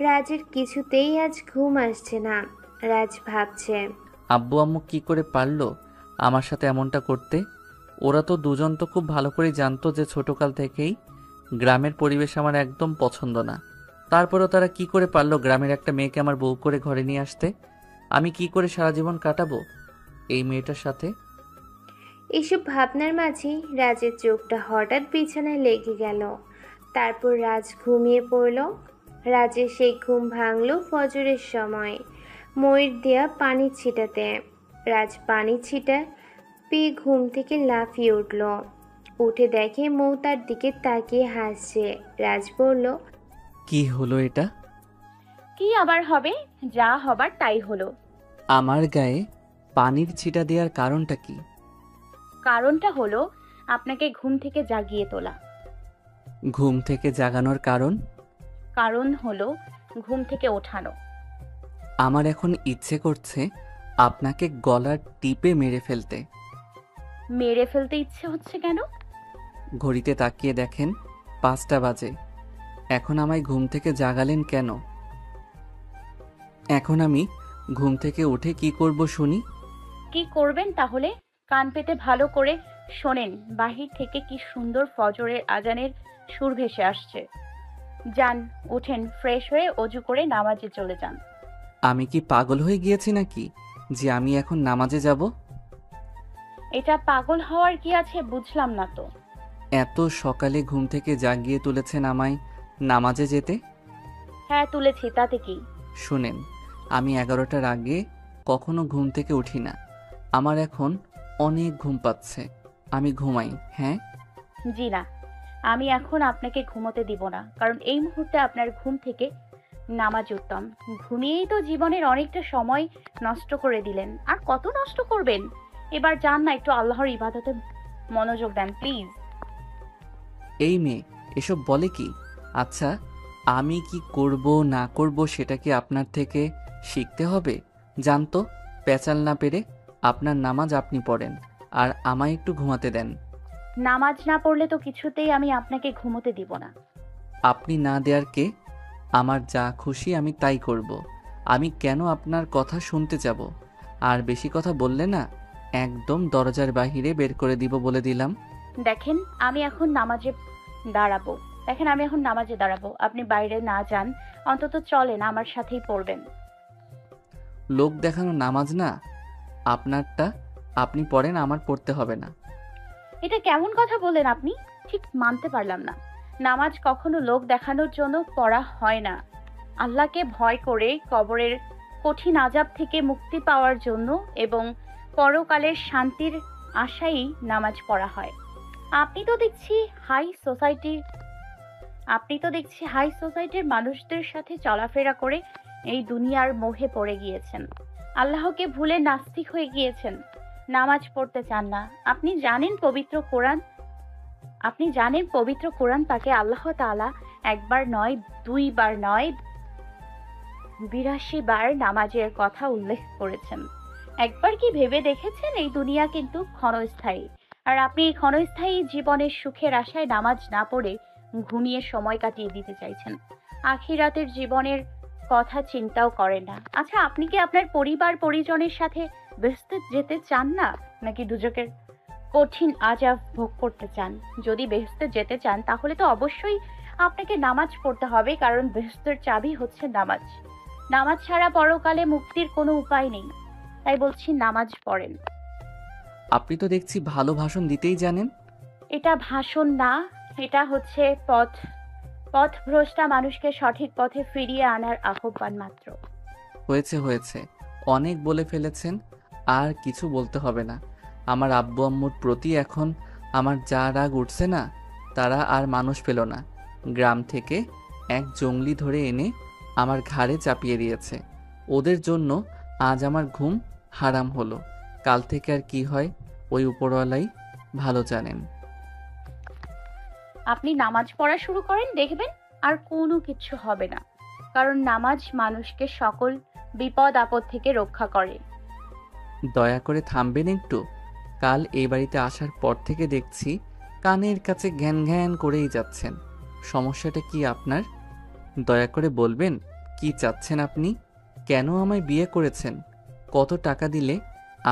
রাজের কিছুতেই আজ ঘুম আসছে না। রাজ ভাবছে, আব্বু আম্মু কি করে পারলো আমার সাথে এমনটা করতে? ওরা তো দুজন তো খুব ভালো করে জানতো যে ছোটকাল থেকেই গ্রামের পরিবেশ আমার একদম পছন্দ না। তারপরেও তারা কি করে পারলো গ্রামের একটা মেয়েকে আমার বউ করে ঘরে নিয়ে আসতে? আমি কি করে সারা জীবন কাটাবো এই মেয়েটার সাথে? এসব ভাবনার মাঝেই রাজের চোখটা হঠাৎ বিছানায় লেগে গেল। তারপর রাজ ঘুমিয়ে পড়ল। রাজের সেই ঘুম ভাঙল ফজরের সময় ময়ূর দেয়া পানি ছিটাতে। রাজ পানি ছিটা পেয়ে ঘুম থেকে লাফিয়ে উঠল। উঠে দেখে মৌ তার দিকে তাকিয়ে হাসছে। রাজ বলল, কি হলো এটা? কি আবার হবে, যা হবার তাই হলো। আমার গায়ে পানির ছিটা দেওয়ার কারণটা কি? কারণটা হলো আপনাকে ঘুম থেকে জাগিয়ে তোলা। ঘুম থেকে জাগানোর কারণ? কারণ হলো ঘুম থেকে ওঠানো। আমার এখন ইচ্ছে করছে আপনাকে গলার টিপে মেরে ফেলতে। মেরে ফেলতে ইচ্ছে হচ্ছে কেন? ঘড়িতে তাকিয়ে দেখেন 5টা বাজে। এখন আমায় ঘুম থেকে জাগালেন কেন? এখন আমি ঘুম থেকে উঠে কি করব শুনি? কি করবেন তাহলে? কান পেতে ভালো করে শোনেন, বাহির থেকে কি সুন্দর ফজরের আজানের সুর ভেসে আসছে। যান, উঠেন, ফ্রেশ হয়ে অজু করে নামাজে চলে যান। আমি কি পাগল হয়ে গিয়েছি নাকি যে আমি এখন নামাজে যাব? এটা পাগল হওয়ার কি আছে বুঝলাম না তো। এত সকালে ঘুম থেকে জাগিয়ে তুলেছেন আমায় নামাজে যেতে? হ্যাঁ তুলেছি, তাতে কি? শুনেন, আমি 11টার আগে কখনো ঘুম থেকে উঠি না। আমার এখন অনেক ঘুম পাচ্ছে, আমি ঘুমাই। হ্যাঁ, জি না, আমি এখন আপনাকে ঘুমোতে দিব না, কারণ এই মুহূর্তে আপনার ঘুম থেকে নামাজ উত্তম। ঘুমিয়েই তো জীবনের অনেকটা সময় নষ্ট করে দিলেন, আর কত নষ্ট করবেন? এবার যান না, একটু আল্লাহর ইবাদতে মনোযোগ দেন প্লিজ। এই মেয়ে এসব বলে কি? আচ্ছা, আমি কি করব না করব সেটা কি আপনার থেকে শিখতে হবে? জানতো, পেঁচাল না পেরে আপনার নামাজ আপনি পড়েন আর আমায় একটু ঘুমাতে দেন। নামাজ না পড়লে তো কিছুতেই আমি আপনাকে ঘুমোতে দিব না। আপনি না দেয়ার কে? আমার যা খুশি আমি তাই করব। আমি কেন আপনার কথা শুনতে যাব? আর বেশি কথা বললে না, একদম দরজার বাহিরে বের করে দিব বলে দিলাম। দেখেন আমি এখন নামাজে দাঁড়াবো আপনি বাইরে না যান, অন্তত চলেন, আমার সাথেই পড়বেন। লোক দেখানো নামাজ না আপনারটা, আপনি পড়েন, আমার পড়তে হবে না। এটা কেমন কথা বলেন আপনি? ঠিক মানতে পারলাম না। নামাজ কখনো লোক দেখানোর জন্য পড়া হয় না। আল্লাহকে ভয় করে কবরের কঠিন আযাব থেকে মুক্তি পাওয়ার জন্য এবং পরকালের শান্তির আশায় নামাজ পড়া হয়। আপনি তো দেখছি হাই সোসাইটির মানুষদের সাথে চলাফেরা করে এই দুনিয়ার মোহে পড়ে গিয়েছেন। আল্লাহকে ভুলে নাস্তিক হয়ে গিয়েছেন। নামাজ পড়তে চান না। আপনি জানেন পবিত্র কোরআন পাকে আল্লাহ তাআলা একবার নয়, দুইবার নয়, ৮২ বার নামাজের কথা উল্লেখ করেছেন। একবার কি ভেবে দেখেছেন এই দুনিয়া কিন্তু ক্ষণস্থায়ী, আর আপনি এই ক্ষণস্থায়ী জীবনের সুখের আশায় নামাজ না পড়ে ঘুমিয়ে সময় কাটিয়ে দিতে চাইছেন। আখিরাতের জীবনের কথা চিন্তাও করেন না। আচ্ছা, আপনি কি আপনার পরিবার পরিজনের সাথে বেহেশতে যেতে চান না, নাকি দুজকের কঠিন আযাব ভোগ করতে চান? যদি বেহেশতে যেতে চান তাহলে তো অবশ্যই আপনাকে নামাজ পড়তে হবে, কারণ বেহেশতের চাবি হচ্ছে নামাজ। নামাজ ছাড়া পরকালে মুক্তির কোনো উপায় নেই। তাই বলছি নামাজ পড়েন। আপনি তো দেখছি ভালো ভাষণ দিতেই জানেন। এটা ভাষণ না, এটা হচ্ছে পথভ্রষ্টা মানুষকে সঠিক পথে ফিরিয়ে আনার আহ্বান মাত্র। হয়েছে, অনেক বলে ফেলেছেন, আর কিছু বলতে হবে না। আমার আব্বু আম্মুর প্রতি এখন আমার যা রাগ উঠছে না, তারা আর মানুষ পেল না। গ্রাম থেকে এক জঙ্গলি ধরে এনে আমার ঘাড়ে চাপিয়ে দিয়েছে। ওদের জন্য আজ আমার ঘুম হারাম হলো। কাল থেকে আর কি হয় ওই উপরওয়ালাই ভালো জানেন। আপনি নামাজ পড়া শুরু করেন, দেখবেন আর কোনো কিছু হবে না, কারণ নামাজ মানুষকে সকল বিপদ আপদ থেকে রক্ষা করে। দয়া করে থামবেন একটু। কাল এই বাড়িতে আসার পর থেকে দেখছি কানের কাছে ঘ্যান ঘ্যান করেই যাচ্ছেন। সমস্যাটা কি আপনার? দয়া করে বলবেন কি চাচ্ছেন আপনি? কেন আমায় বিয়ে করেছেন? কত টাকা দিলে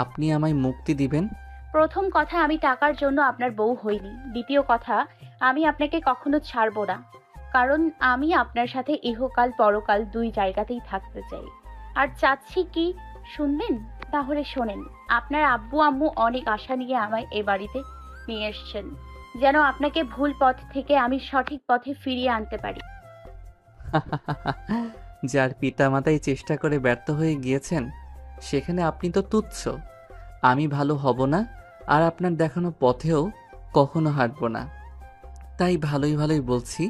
আপনি আমায় মুক্তি দিবেন? প্রথম কথা, আমি টাকার জন্য আপনার বউ হইনি। দ্বিতীয় কথা, আমি আপনাকে কখনো ছাড়বো না, কারণ আমি আপনার সাথে ইহকাল পরকাল দুই জায়গাতেই থাকতে চাই। আর চাচ্ছি কি শুনবেন? তাহলে শোনেন। আপনার আব্বু আম্মু অনেক আশা নিয়ে আমায় এ বাড়িতে নিয়ে এসেছেন, যেন আপনাকে ভুল পথ থেকে আমি সঠিক পথে ফিরিয়ে আনতে পারি। যার পিতামাতাই চেষ্টা করে ব্যর্থ হয়ে গিয়েছেন, সেখানে আপনি তো তুচ্ছ। আমি ভালো হব না, আর আপনার দেখানো পথেও কখনো হাঁটব না। তাই ভালোই বলছি,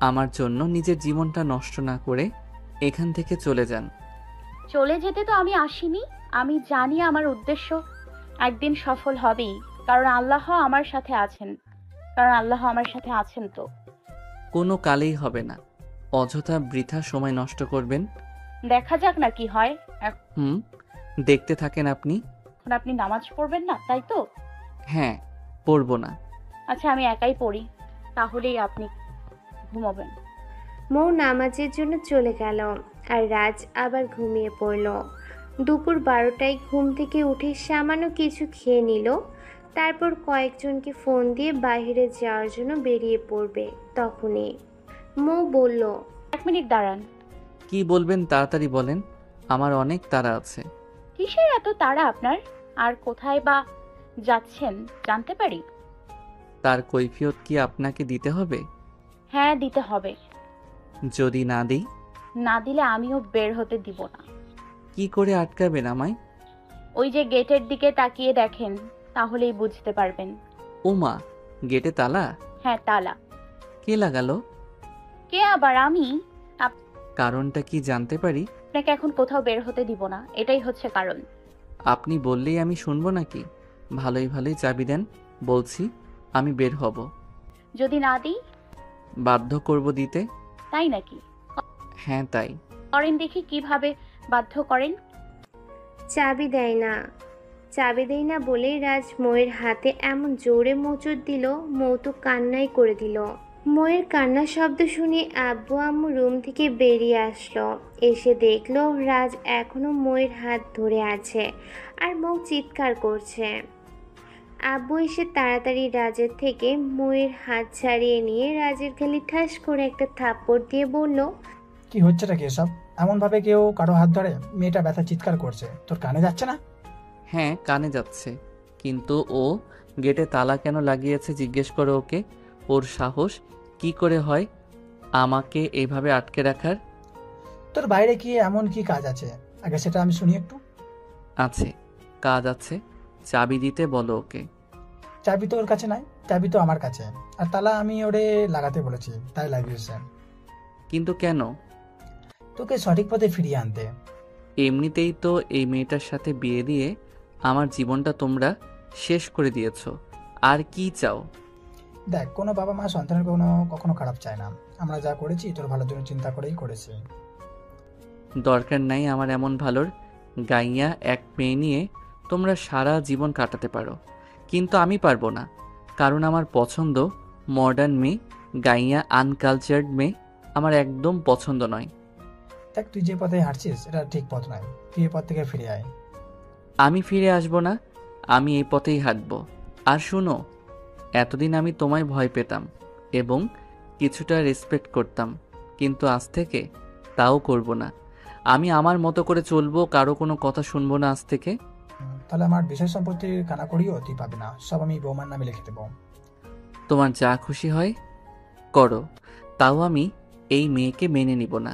আমার জন্য নিজের জীবনটা নষ্ট না করে এখান থেকে চলে যান। চলে যেতে তো আমি আসিনি। আমি জানি আমার উদ্দেশ্য একদিন সফল হবেই, কারণ আল্লাহ আমার সাথে আছেন। তো কোনো কালেই হবে না। অযথা বৃথা সময় নষ্ট করবেন। দেখা যাক না কি হয়। দেখতে থাকেন আপনি। এখন আপনি নামাজ পড়বেন না, তাই তো? হ্যাঁ, পড়ব না। আচ্ছা, আমি একাই পড়ি, তাহলেই আপনি ঘুমাবেন। মৌ নামাজের জন্য চলে গেল আর রাজ আবার ঘুমিয়ে পড়ল। দুপুর 12টায় ঘুম থেকে উঠে সামান্য কিছু খেয়ে নিল, তারপর কয়েকজনকে ফোন দিয়ে বাইরে যাওয়ার জন্য বেরিয়ে পড়বে। তখনই মৌ বলল, 1 মিনিট দাঁড়ান। কি বলবেন তাড়াতাড়ি বলেন, আমার অনেক তাড়া আছে। কিসের এত তাড়া আপনার? আর কোথায় বা যাচ্ছেন জানতে পারি? তার কৈফিয়ত কি আপনাকে দিতে হবে? হ্যাঁ, দিতে হবে। যদি না দিই? না দিলে আমিও বের হতে দিব না। কি করে আটকাবেন আমায়? ওই যে গেটের দিকে তাকিয়ে দেখেন, তাহলেই বুঝতে পারবেন। ওমা, গেটে তালা? হ্যাঁ, তালা। কে লাগালো? কে আবার? আমি। কারণটা কি জানতে পারি? আপনাকে এখন কোথাও বের হতে দিব না, এটাই হচ্ছে কারণ। আপনি বললেই আমি শুনবো নাকি? ভালোই ভালোই চাবি দেন, বলছি আমি বের হব। যদি না দিই? বাধ্য করব দিতে। তাই নাকি? হ্যাঁ তাই। করেন দেখি, কিভাবে বাধ্য করেন। চাবি দেয় না। চাবি দেয় না বলেই রাজ মৌয়ের হাতে এমন জোরে মোচড় দিল, মৌ তো কান্নাই করে দিল। মৌয়ের কান্নার শব্দ শুনে আব্বু আম্মু রুম থেকে বেরিয়ে আসলো। এসে দেখলো রাজ এখনো মৌয়ের হাত ধরে আছে আর মৌ চিৎকার করছে। আব্বু এসে তাড়াতাড়ি রাজের থেকে মৌয়ের হাত ছাড়িয়ে নিয়ে রাজের গালে ঠাস করে একটা থাপ্পড় দিয়ে বলল, কি হচ্ছেটা কি এসব? এমন ভাবে কেউ কারো হাত ধরে? মেয়েটা ব্যথা চিৎকার করছে, তোর কানে যাচ্ছে না? হ্যাঁ কানে যাচ্ছে, কিন্তু ও গেটে তালা কেন লাগিয়েছে জিজ্ঞেস করো ওকে। ওর সাহস কি করে হয় আমাকে এইভাবে আটকে রাখার? তোর বাইরে কি এমন কি কাজ আছে? আগে সেটা আমি শুনি একটু। আছে, কাজ আছে। চাবি দিতে বলো ওকে। চাবি তো ওর কাছে নাই, চাবি তো আমার কাছে, আর তালা আমি ওরে লাগাতে বলেছি, তাই লাগিয়েছে। কিন্তু কেন? তোকে সঠিক পথে ফিরিয়ে আনতে। এমনিতেই তো এই মেয়েটার সাথে বিয়ে দিয়ে আমার জীবনটা তোমরা শেষ করে দিয়েছো, আর কি চাও? দেখ, কোনো বাবা মা সন্তানের কখনো খারাপ চায় না। আমরা যা করেছি তোর ভালোর জন্য চিন্তা করেই করেছি। দরকার নাই আমার এমন ভালোর। গাইয়া এক মেয়ে নিয়ে তোমরা সারা জীবন কাটাতে পারো, কিন্তু আমি পারবো না। কারণ আমার পছন্দ মডার্ন মেয়ে, গাইয়া আনকালচার্ড মেয়ে আমার একদম পছন্দ নয়। দেখ, তুই যে পথে হাঁটছিস এটা ঠিক পথ নয়, তুই এই পথ থেকে ফিরে আয়। আমি ফিরে আসবো না, আমি এই পথেই হাঁটবো। আর শুনো, এতদিন আমি তোমায় ভয় পেতাম এবং কিছুটা রেসপেক্ট করতাম, কিন্তু আজ থেকে তাও করব না। আমি আমার মতো করে চলবো, কারো কোনো কথা শুনবো না আজ থেকে। তাহলে আমার বিষয় সম্পত্তির কানাকড়িও তুই পাবি না, সব আমি বৌমার নামে লিখে দেবো। তোমার যা খুশি হয় করো, তাও আমি এই মেয়েকে মেনে নিব না।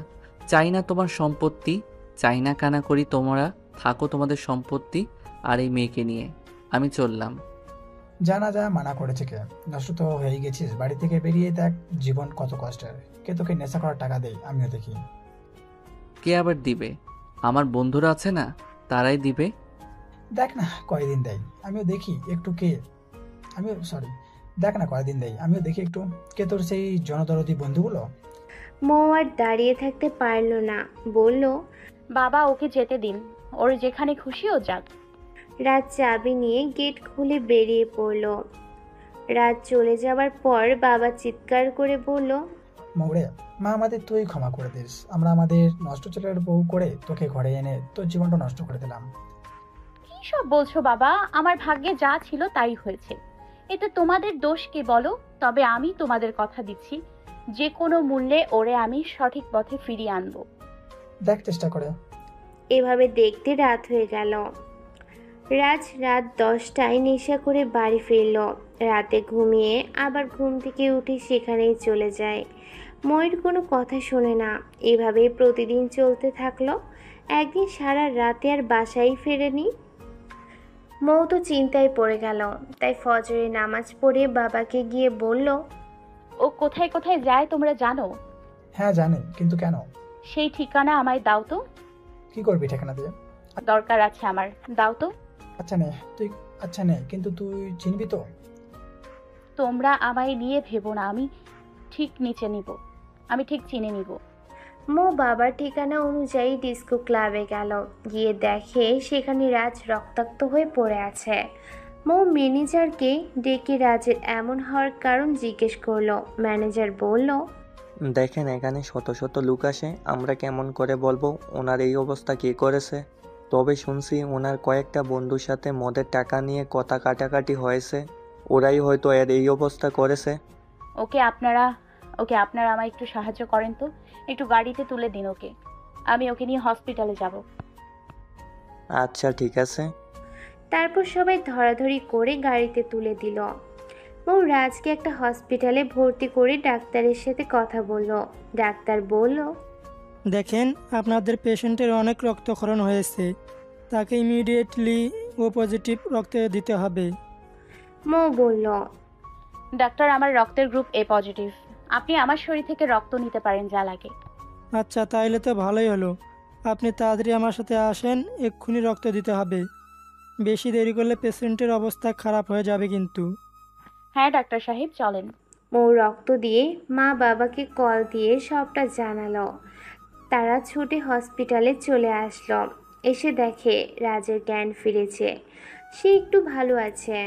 চাই না তোমার সম্পত্তি, চাই না কানা করি। তোমরা থাকো তোমাদের সম্পত্তি আর এই মেয়েকে নিয়ে। আমি চললাম। জানা যা মানা করেছে কে? নষ্ট তো হয়ে গেছিস, বাড়ি থেকে বেরিয়ে দেখ জীবন কত কষ্টের। কে তোকে নেশা করার টাকা দেয় আমিও দেখি। কে আবার দিবে? আমার বন্ধুরা আছে না, তারাই দিবে। দেখ না কয়দিন দেয়, আমিও দেখি একটু কে। দেখ না কয়দিন দেয়, আমিও দেখি একটু কে তোর সেই জনদরদি বন্ধুগুলো। মৌ আর দাঁড়িয়ে থাকতে পারল না, বলল, বাবা ওকে যেতে দিন, ওর যেখানে খুশি ও যাক। রাজ চাবি নিয়ে গেট খুলে বেরিয়ে পড়ল। রাত চলে যাওয়ার পর বাবা চিৎকার করে বলল, মৌরে, মা আমাদের তুই ক্ষমা করে দিস। আমরা আমাদের নষ্ট ছেলের বউ করে তোকে ঘরে এনে তোর জীবনটা নষ্ট করে দিলাম। কি সব বলছো বাবা? আমার ভাগ্যে যা ছিল তাই হয়েছে, এতে তোমাদের দোষ কি বলো? তবে আমি তোমাদের কথা দিচ্ছি, যে কোনো মূল্যে ওরে আমি সঠিক পথে ফিরিয়ে আনবো। দেখ চেষ্টা করে। এভাবে দেখতে রাত হয়ে গেল। রাত 10টায় নেশা করে বাড়ি ফিরল। রাতে ঘুমিয়ে আবার ঘুম থেকে উঠে সেখানেই চলে যায়। ময়ের কোনো কথা শোনে না। এভাবেই প্রতিদিন চলতে থাকলো। একদিন সারা রাতে আর বাসায় ফেরেনি। মৌ তো চিন্তায় পড়ে গেল, তাই ফজরের নামাজ পড়ে বাবাকে গিয়ে বলল, ও কোথায় কোথায় যায় তোমরা জানো? হ্যাঁ জানি, কিন্তু কেন? সেই ঠিকানা আমায় দাও তো। কি করবি ঠিকানা দিয়ে? দরকার আছে আমার, দাও তো। আচ্ছা নে, কিন্তু তুই চিনবি তো? তোমরা আমায় নিয়ে ভেবো না, আমি ঠিক চিনে নিব। মৌ বাবার ঠিকানা অনুযায়ী ডিস্কো ক্লাবে গেল। গিয়ে দেখে সেখানে রাজ রক্তাক্ত হয়ে পড়ে আছে। মৌ ম্যানেজারকে ডেকে রাজের এমন হওয়ার কারণ জিজ্ঞেস করলো। ম্যানেজার বলল, দেখেন এখানে শত শত লোক আসে, আমরা কেমন করে বলবো ওনার এই অবস্থা কে করেছে? তবে শুনছি ওনার কয়েকটা বন্ধুর সাথে মদের টাকা নিয়ে কথা কাটাকাটি হয়েছে, ওরাই হয়তো এর এই অবস্থা করেছে। ওকে আপনারা আমায় একটু সাহায্য করেন তো, একটু গাড়িতে তুলে দিন ওকে, আমি ওকে নিয়ে হসপিটালে যাব। আচ্ছা ঠিক আছে। তারপর সবাই ধরাধরি করে গাড়িতে তুলে দিল। মৌ রাজকে একটা হসপিটালে ভর্তি করে ডাক্তারের সাথে কথা বলল। ডাক্তার বলল, দেখেন আপনাদের পেশেন্টের অনেক রক্তক্ষরণ হয়েছে, তাকে ইমিডিয়েটলি ও পজিটিভ রক্ত দিতে হবে। মৌ বলল, ডাক্তার, আমার রক্তের গ্রুপ এ পজিটিভ, আপনি আমার শরীর থেকে রক্ত নিতে পারেন যা লাগে। আচ্ছা তাইলে তো ভালোই হলো, আপনি তাড়াতাড়ি আমার সাথে আসেন, এক্ষুনি রক্ত দিতে হবে। বেশি দেরি করলে পেশেন্টের অবস্থা খারাপ হয়ে যাবে কিন্তু। হ্যাঁ ডাক্তার সাহেব, চলেন। মৌ রক্ত দিয়ে মা বাবাকে কল দিয়ে সবটা জানালো। তারা ছুটে হসপিটালে চলে আসলো। এসে দেখে রাজের জ্ঞান ফিরেছে, সে একটু ভালো আছে।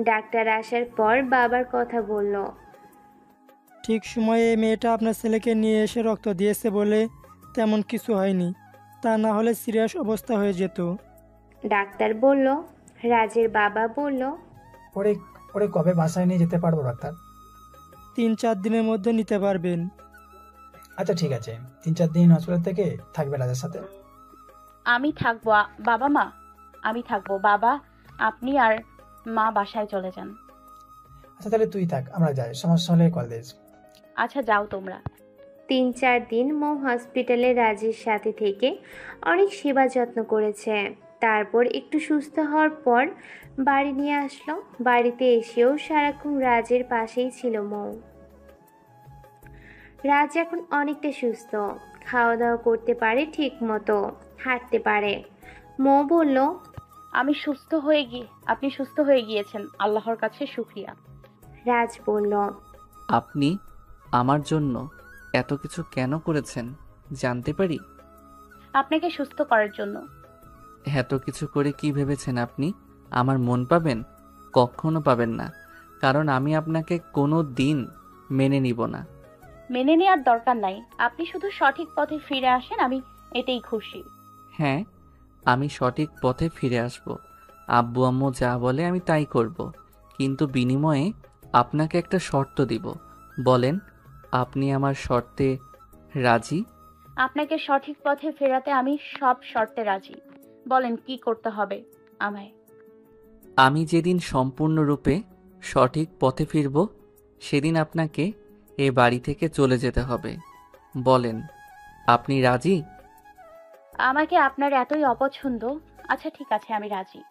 ডাক্তার আসার পর বাবার কথা বলল। ঠিক সময়ে মেয়েটা আপনার ছেলেকে নিয়ে এসে রক্ত দিয়েছে বলে তেমন কিছু হয়নি, তা না হলে সিরিয়াস অবস্থা হয়ে যেত। ডাক্তার বলল। রাজের বাবা বলল, ওরে ওরে কবে বাসায় নিয়ে যেতে পারবো ডাক্তার? 3-4 দিনের মধ্যে নিতে পারবেন। আচ্ছা ঠিক আছে, 3-4 দিন হসপিটাল থেকে থাকবে রাজের সাথে। আমি থাকবো আমি থাকবো। বাবা, আপনি আর মা বাসায় চলে যান। আচ্ছা তাহলে তুই থাক, আমরা যাই, সমস্যা হলে কল দিস। আচ্ছা যাও তোমরা। 3-4 দিন মৌ হসপিটালে রাজের সাথে থেকে অনেক সেবা যত্ন করেছে। তারপর একটু সুস্থ হওয়ার পর বাড়ি নিয়ে আসলো। বাড়িতে এসেও সারাক্ষণ রাজের পাশেই ছিল মৌ। রাজ এখন অনেকটা সুস্থ, খাওয়া দাওয়া করতে পারে ঠিক মতো, হাঁটতে পারে। মৌ বলল, আপনি সুস্থ হয়ে গিয়েছেন, আল্লাহর কাছে শুকরিয়া। রাজ বলল, আপনি আমার জন্য এত কিছু কেন করেছেন জানতে পারি? আপনাকে সুস্থ করার জন্য। এত কিছু করে কি ভেবেছেন আপনি আমার মন পাবেন? কখনো পাবেন না, কারণ আমি আপনাকে কোনো দিন মেনে নিব না। মেনে নেওয়ার দরকার নাই, আপনি শুধু সঠিক পথে ফিরে আসেন, আমি এতেই খুশি। হ্যাঁ, আমি সঠিক পথে ফিরে আসব, আব্বু আম্মু যা বলে আমি তাই করব, কিন্তু বিনিময়ে আপনাকে একটা শর্ত দিব। বলেন, আপনি আমার শর্তে রাজি? আপনাকে সঠিক পথে ফেরাতে আমি সব শর্তে রাজি। বলেন কি করতে হবে আমায়। আমি যেদিন সম্পূর্ণরূপে সঠিক পথে ফিরব সেদিন আপনাকে এ বাড়ি থেকে চলে যেতে হবে। বলেন, আপনি রাজি? আমাকে আপনার এতই অপছন্দ। আচ্ছা ঠিক আছে, আমি রাজি।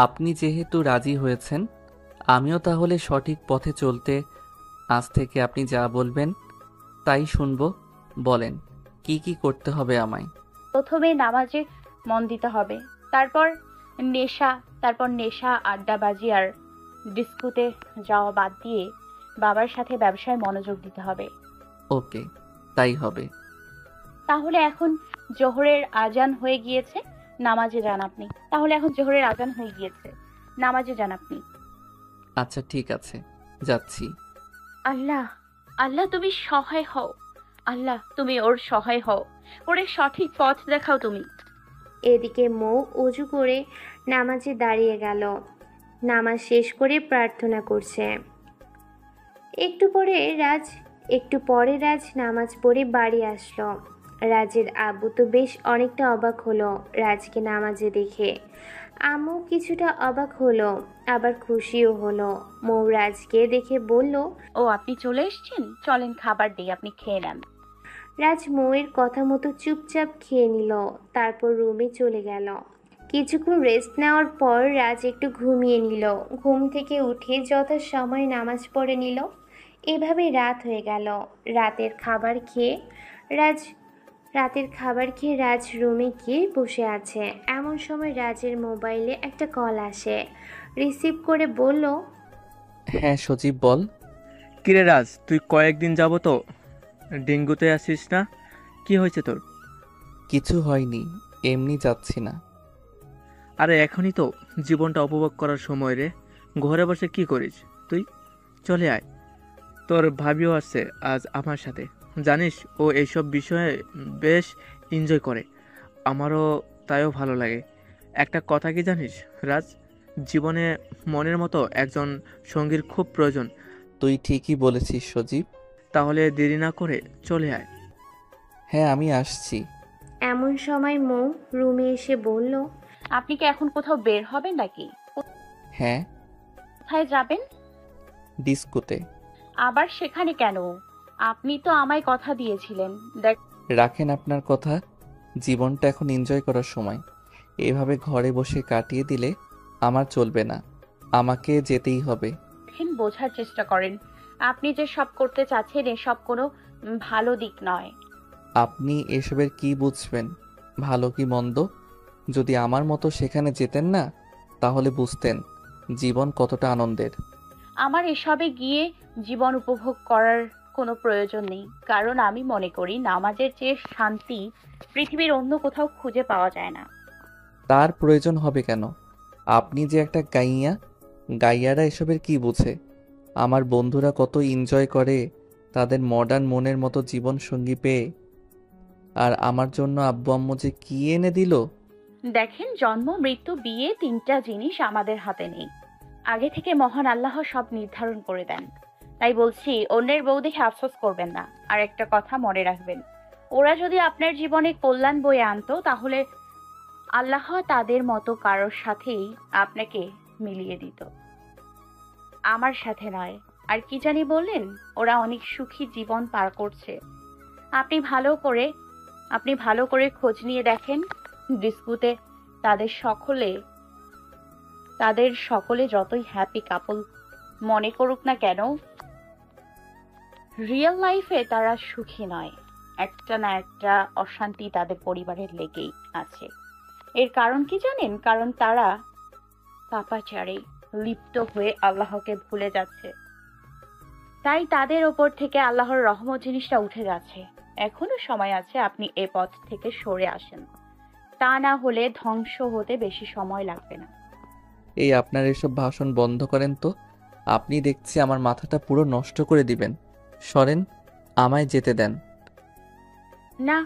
আপনি যেহেতু রাজি হয়েছেন, আমিও তাহলে সঠিক পথে চলতে আজ থেকে আপনি যা বলবেন তাই শুনব। বলেন, কি কি করতে হবে আমায়? প্রথমে নামাজে মন দিতে হবে, তারপর নেশা আড্ডাবাজি আর ডিস্কুতে যাওয়া বাদ দিয়ে বাবার সাথে ব্যবসায় মনোযোগ দিতে হবে। ওকে, তাই হবে। তাহলে এখন জোহরের আজান হয়ে গিয়েছে, নামাজে যান আপনি। আচ্ছা ঠিক আছে, যাচ্ছি। আল্লাহ, আল্লাহ তুমি সহায় হও, আল্লাহ তুমি ওর সহায় হও, ওরে সঠিক পথ দেখাও তুমি। এদিকে মৌ অজু করে নামাজে দাঁড়িয়ে গেল। নামাজ শেষ করে প্রার্থনা করছে। একটু পরে রাজ নামাজ পড়ে বাড়ি আসলো। রাজের আব্বু তো বেশ অনেকটা অবাক হলো রাজকে নামাজে দেখে। আম্মু কিছুটা অবাক হলো, আবার খুশিও হলো। মৌ রাজকে দেখে বলল, ও আপনি চলে এসেছেন, চলেন খাবার দিই, আপনি খেয়ে নেন। রাজ মৌয়ের কথা মতো চুপচাপ খেয়ে নিল, তারপর রুমে চলে গেল। কিছুক্ষণ রেস্ট নেওয়ার পর রাজ একটু ঘুমিয়ে নিল। ঘুম থেকে উঠে যথাসময়ে নামাজ পড়ে নিল। এভাবে রাত হয়ে গেল। রাতের খাবার খেয়ে রাজ রুমে গিয়ে বসে আছে। এমন সময় রাজের মোবাইলে একটা কল আসে। রিসিভ করে বলল, হ্যাঁ সজীব, বল। কিরে রাজ, তুই কয়েকদিন তো ডেঙ্গুতে আসিস না, কি হয়েছে তোর? কিছু হয়নি, এমনি যাচ্ছি না। আরে এখনই তো জীবনটা উপভোগ করার সময় রে, ঘরে বসে কি করিস তুই? চলে আয়। তোর ভাবিও আছে আজ আমার সাথে। জানিস ও এইসব বিষয়ে বেশ এনজয় করে, আমারও তাইও ভালো লাগে। একটা কথা কি জানিস রাজ, জীবনে মনের মতো একজন সঙ্গীর খুব প্রয়োজন। তুই ঠিকই বলেছিস সজীব। তাহলে দেরি না করে চলে আয়। হ্যাঁ, আমি আসছি। এমন সময় মৌ রুমে এসে বলল, আপনি কি এখন কোথাও বের হবেন নাকি? হ্যাঁ, কোথায় যাবেন? ডিস্কোতে। আবার সেখানে কেন? আপনি তো আমায় কথা দিয়েছিলেন। রাখেন আপনার কথা, জীবনটা এখন এনজয় করার সময়। এভাবে ঘরে বসে কাটিয়ে দিলে আমার চলবে না, আমাকে যেতেই হবে। দেখেন, বোঝার চেষ্টা করেন। আপনি যে সব করতে চাচ্ছেন এসব কোনো ভালো দিক নয়। আপনি এসবের কি বুঝবেন, ভালো কি মন্দ? যদি আমার মতো সেখানে যেতেন না, তাহলে বুঝতেন জীবন কতটা আনন্দের। আমার এসবে গিয়ে জীবন উপভোগ করার কোনো প্রয়োজন নেই, কারণ আমি মনে করি নামাজের চেয়ে শান্তি পৃথিবীর অন্য কোথাও খুঁজে পাওয়া যায় না। তার প্রয়োজন হবে কেন? আপনি যে একটা গাইয়া, গাইয়ারা এসবের কি বুঝে? আমার বন্ধুরা কত এনজয় করে তাদের মডার্ন মনের মতো জীবন সঙ্গী পেয়ে, আর আমার জন্য আব্বু আম্মু যে কি এনে দিল। দেখেন, জন্ম মৃত্যু বিয়ে তিনটা জিনিস আমাদের হাতে নেই, আগে থেকে মহান আল্লাহ সব নির্ধারণ করে দেন। তাই বলছি, অন্যের বউ দেখে আফসোস করবেন না। আর একটা কথা মনে রাখবেন, ওরা যদি আপনার জীবনে কল্যাণ বয়ে আনতো তাহলে আল্লাহ তাদের মতো কারোর সাথেই আপনাকে মিলিয়ে দিত, আমার সাথে নয়। আর কি জানি বললেন, ওরা অনেক সুখী জীবন পার করছে। আপনি ভালো করে খোঁজ নিয়ে দেখেন, ডিস্কুতে তাদের সকলে যতই হ্যাপি কাপল মনে করুক না কেন, রিয়েল লাইফে তারা সুখী নয়। একটা না একটা অশান্তি তাদের পরিবারের লেগেই আছে। এর কারণ কি জানেন? কারণ তারা পাপাচারে লিপ্ত হয়ে আল্লাহকে ভুলে যাচ্ছে, তাই তাদের ওপর থেকে আল্লাহর রহমত জিনিসটা উঠে যাচ্ছে। এখনো সময় আছে, আপনি এ পথ থেকে সরে আসেন, তা না হলে ধ্বংস হতে বেশি সময় লাগবে না। এই আপনার এসব ভাষণ বন্ধ করেন তো। আপনি দেখছি আমার মাথাটা পুরো নষ্ট করে দিবেন। সরেন, আমায় যেতে দেন। না,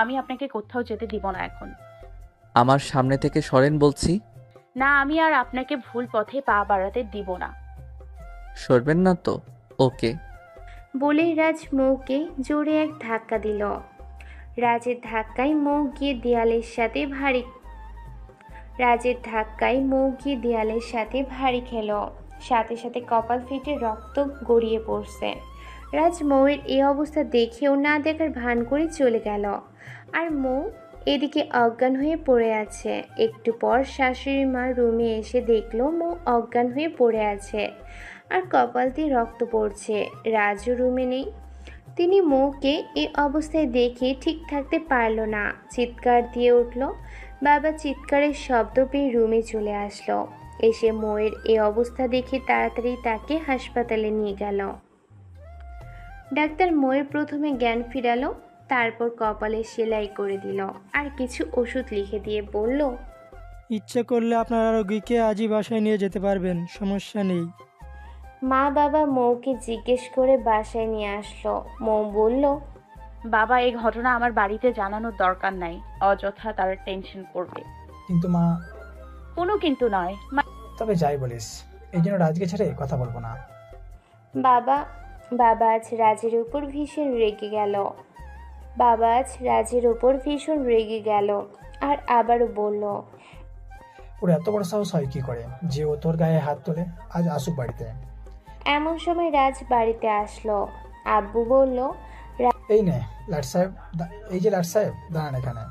আমি আপনাকে কোথাও যেতে দিব না এখন। আমার সামনে থেকে সরেন বলছি। না, আমি আর আপনাকে ভুল পথে পা বাড়াতে দিব না। সরবেন না তো? ওকে। বলেই রাজ মৌকে জোরে এক ধাক্কা দিল। রাজের ধাক্কায় মৌ গিয়ে দেয়ালের সাথে ভারী খেল। সাথে সাথে কপাল ফেটে রক্ত গড়িয়ে পড়ছে। রাজ মৌয়ের এই অবস্থা দেখেও না দেখার ভান করে চলে গেল, আর মৌ এদিকে অজ্ঞান হয়ে পড়ে আছে। একটু পর শাশুড়ি মা রুমে এসে দেখলো মৌ অজ্ঞান হয়ে পড়ে আছে আর কপাল দিয়ে রক্ত পড়ছে। রাজও রুমে নেই। তিনি মৌকে এই অবস্থায় দেখে ঠিক থাকতে পারল না, চিৎকার দিয়ে উঠল। বাবা চিৎকারের শব্দ পেয়ে রুমে চলে আসলো। এসে মৌয়ের এই অবস্থা দেখে তাড়াতাড়ি তাকে হাসপাতালে নিয়ে গেল। ডাক্তার মৌয়ের প্রথমে জ্ঞান ফিরালো, তারপর কপালে সেলাই করে দিল আর কিছু ওষুধ লিখে দিয়ে বলল, ইচ্ছে করলে আপনারা রোগীকে আজই বাসায় নিয়ে যেতে পারবেন, সমস্যা নেই। মা বাবা মৌকে জিজ্ঞেস করে বাসায় নিয়ে আসলো। মৌ বলল, বাবা, এই ঘটনা আমার বাড়িতে জানানোর দরকার নাই, অযথা তারা টেনশন করবে। কিন্তু মা। কোনো কিন্তু নয়। তবে যাই বলিস, এই জন্য রাজকে ছেড়ে কথা বলবো না। বাবা আজ রাজের উপর ভীষণ রেগে গেল আর আবারও বলল, ওর এত বড় সাহস হয় কি করে যে ও তোর গায়ে হাত তোলে? আজ আসুক বাড়িতে। এমন সময় রাজ বাড়িতে আসলো। আব্বু বলল, এই নে লাট সাহেব, এই যে লাট সাহেব, দাঁড়ান এখানে।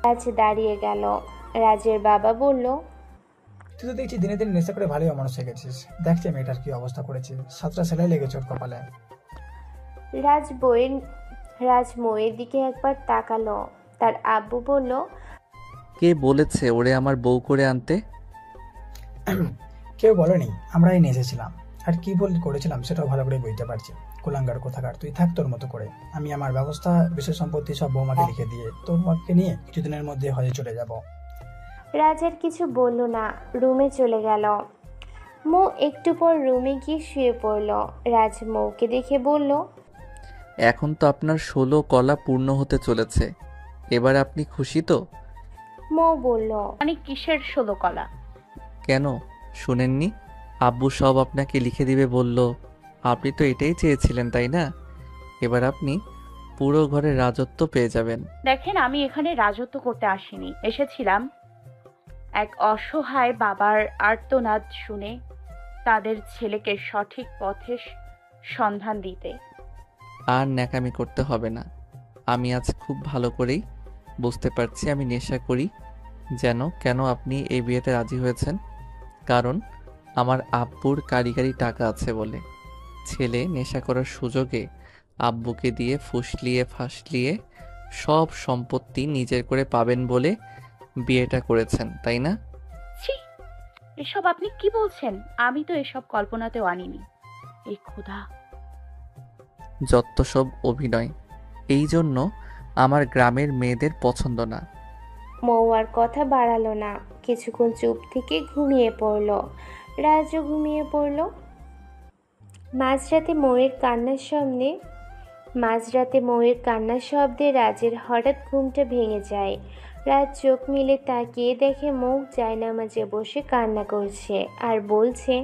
রাজ দাঁড়িয়ে গেল। রাজের বাবা বলল, তুই তো দেখছি দিনে দিনে নেশা করে ভালোই অমানুষ হয়ে গেছিস। দেখছি মেয়েটার কি অবস্থা করেছে, 7টা সেলাই লেগেছে ওর কপালে। রাজ মৌয়ের দিকে একবার তাকালো। তার আব্বু বলল, কে বলেছে ওরে আমার বউ করে আনতে? কেউ বলেনি, আমরাই নিয়ে এসেছিলাম। আর কি করেছিলাম সেটাও ভালো করে বুঝতে পারছি। কুলাঙ্গার কোথাকার, তুই থাক তোর মতো করে। আমি আমার ব্যবস্থা, বিষয় সম্পত্তি সব বৌমাকে লিখে দিয়ে তোর মাকে নিয়ে কিছুদিনের মধ্যে হজে চলে যাব। রাজ আর কিছু বলল না, রুমে চলে গেল। মৌ একটু পর রুমে গিয়ে শুয়ে পড়ল। রাজ মৌকে দেখে বলল, এখন তো আপনার 16 কলা পূর্ণ হতে চলেছে, এবার আপনি খুশি তো? মৌ বলল, মানে কিসের 16 কলা? কেন শুনেননি? আব্বু সব আপনাকে লিখে দিবে বলল। আপনি তো এটাই চেয়েছিলেন তাই না? এবার আপনি পুরো ঘরের রাজত্ব পেয়ে যাবেন। দেখেন, আমি এখানে রাজত্ব করতে আসিনি, এসেছিলাম এক অসহায় বাবার আর্তনাদ শুনে তাদের ছেলেকে সঠিক পথে সন্ধান দিতে। আর ন্যাকামি করতে হবে না। আমি আজ খুব ভালো করেই বুঝতে পারছি আমি নেশা করি কেন আপনি এই বিয়েতে রাজি হয়েছেন। কারণ আমার আব্বুর কারিগরি টাকা আছে বলে। ছেলে নেশা করার সুযোগে আব্বুকে দিয়ে ফুসলিয়ে ফাসলিয়ে সব সম্পত্তি নিজের করে পাবেন বলে বিয়েটা করেছেন তাই না? ছি, এসব আপনি কি বলছেন? আমি তো এসব কল্পনাতেও আনিনি। এই খোদা! যত সব অভিনয়। এই জন্য আমার গ্রামের মেয়েদের পছন্দ না। মৌ আর কথা বাড়ালো না। কিছুক্ষণ চুপ থেকে ঘুমিয়ে পড়ল। রাজও ঘুমিয়ে পড়ল। মাঝরাতে মৌয়ের কান্নার শব্দে রাজের হঠাৎ ঘুমটা ভেঙে যায়। রাজ চোখ মেলে তাকিয়ে দেখে মৌ জায়নামাজে বসে কান্না করছে আর বলছে,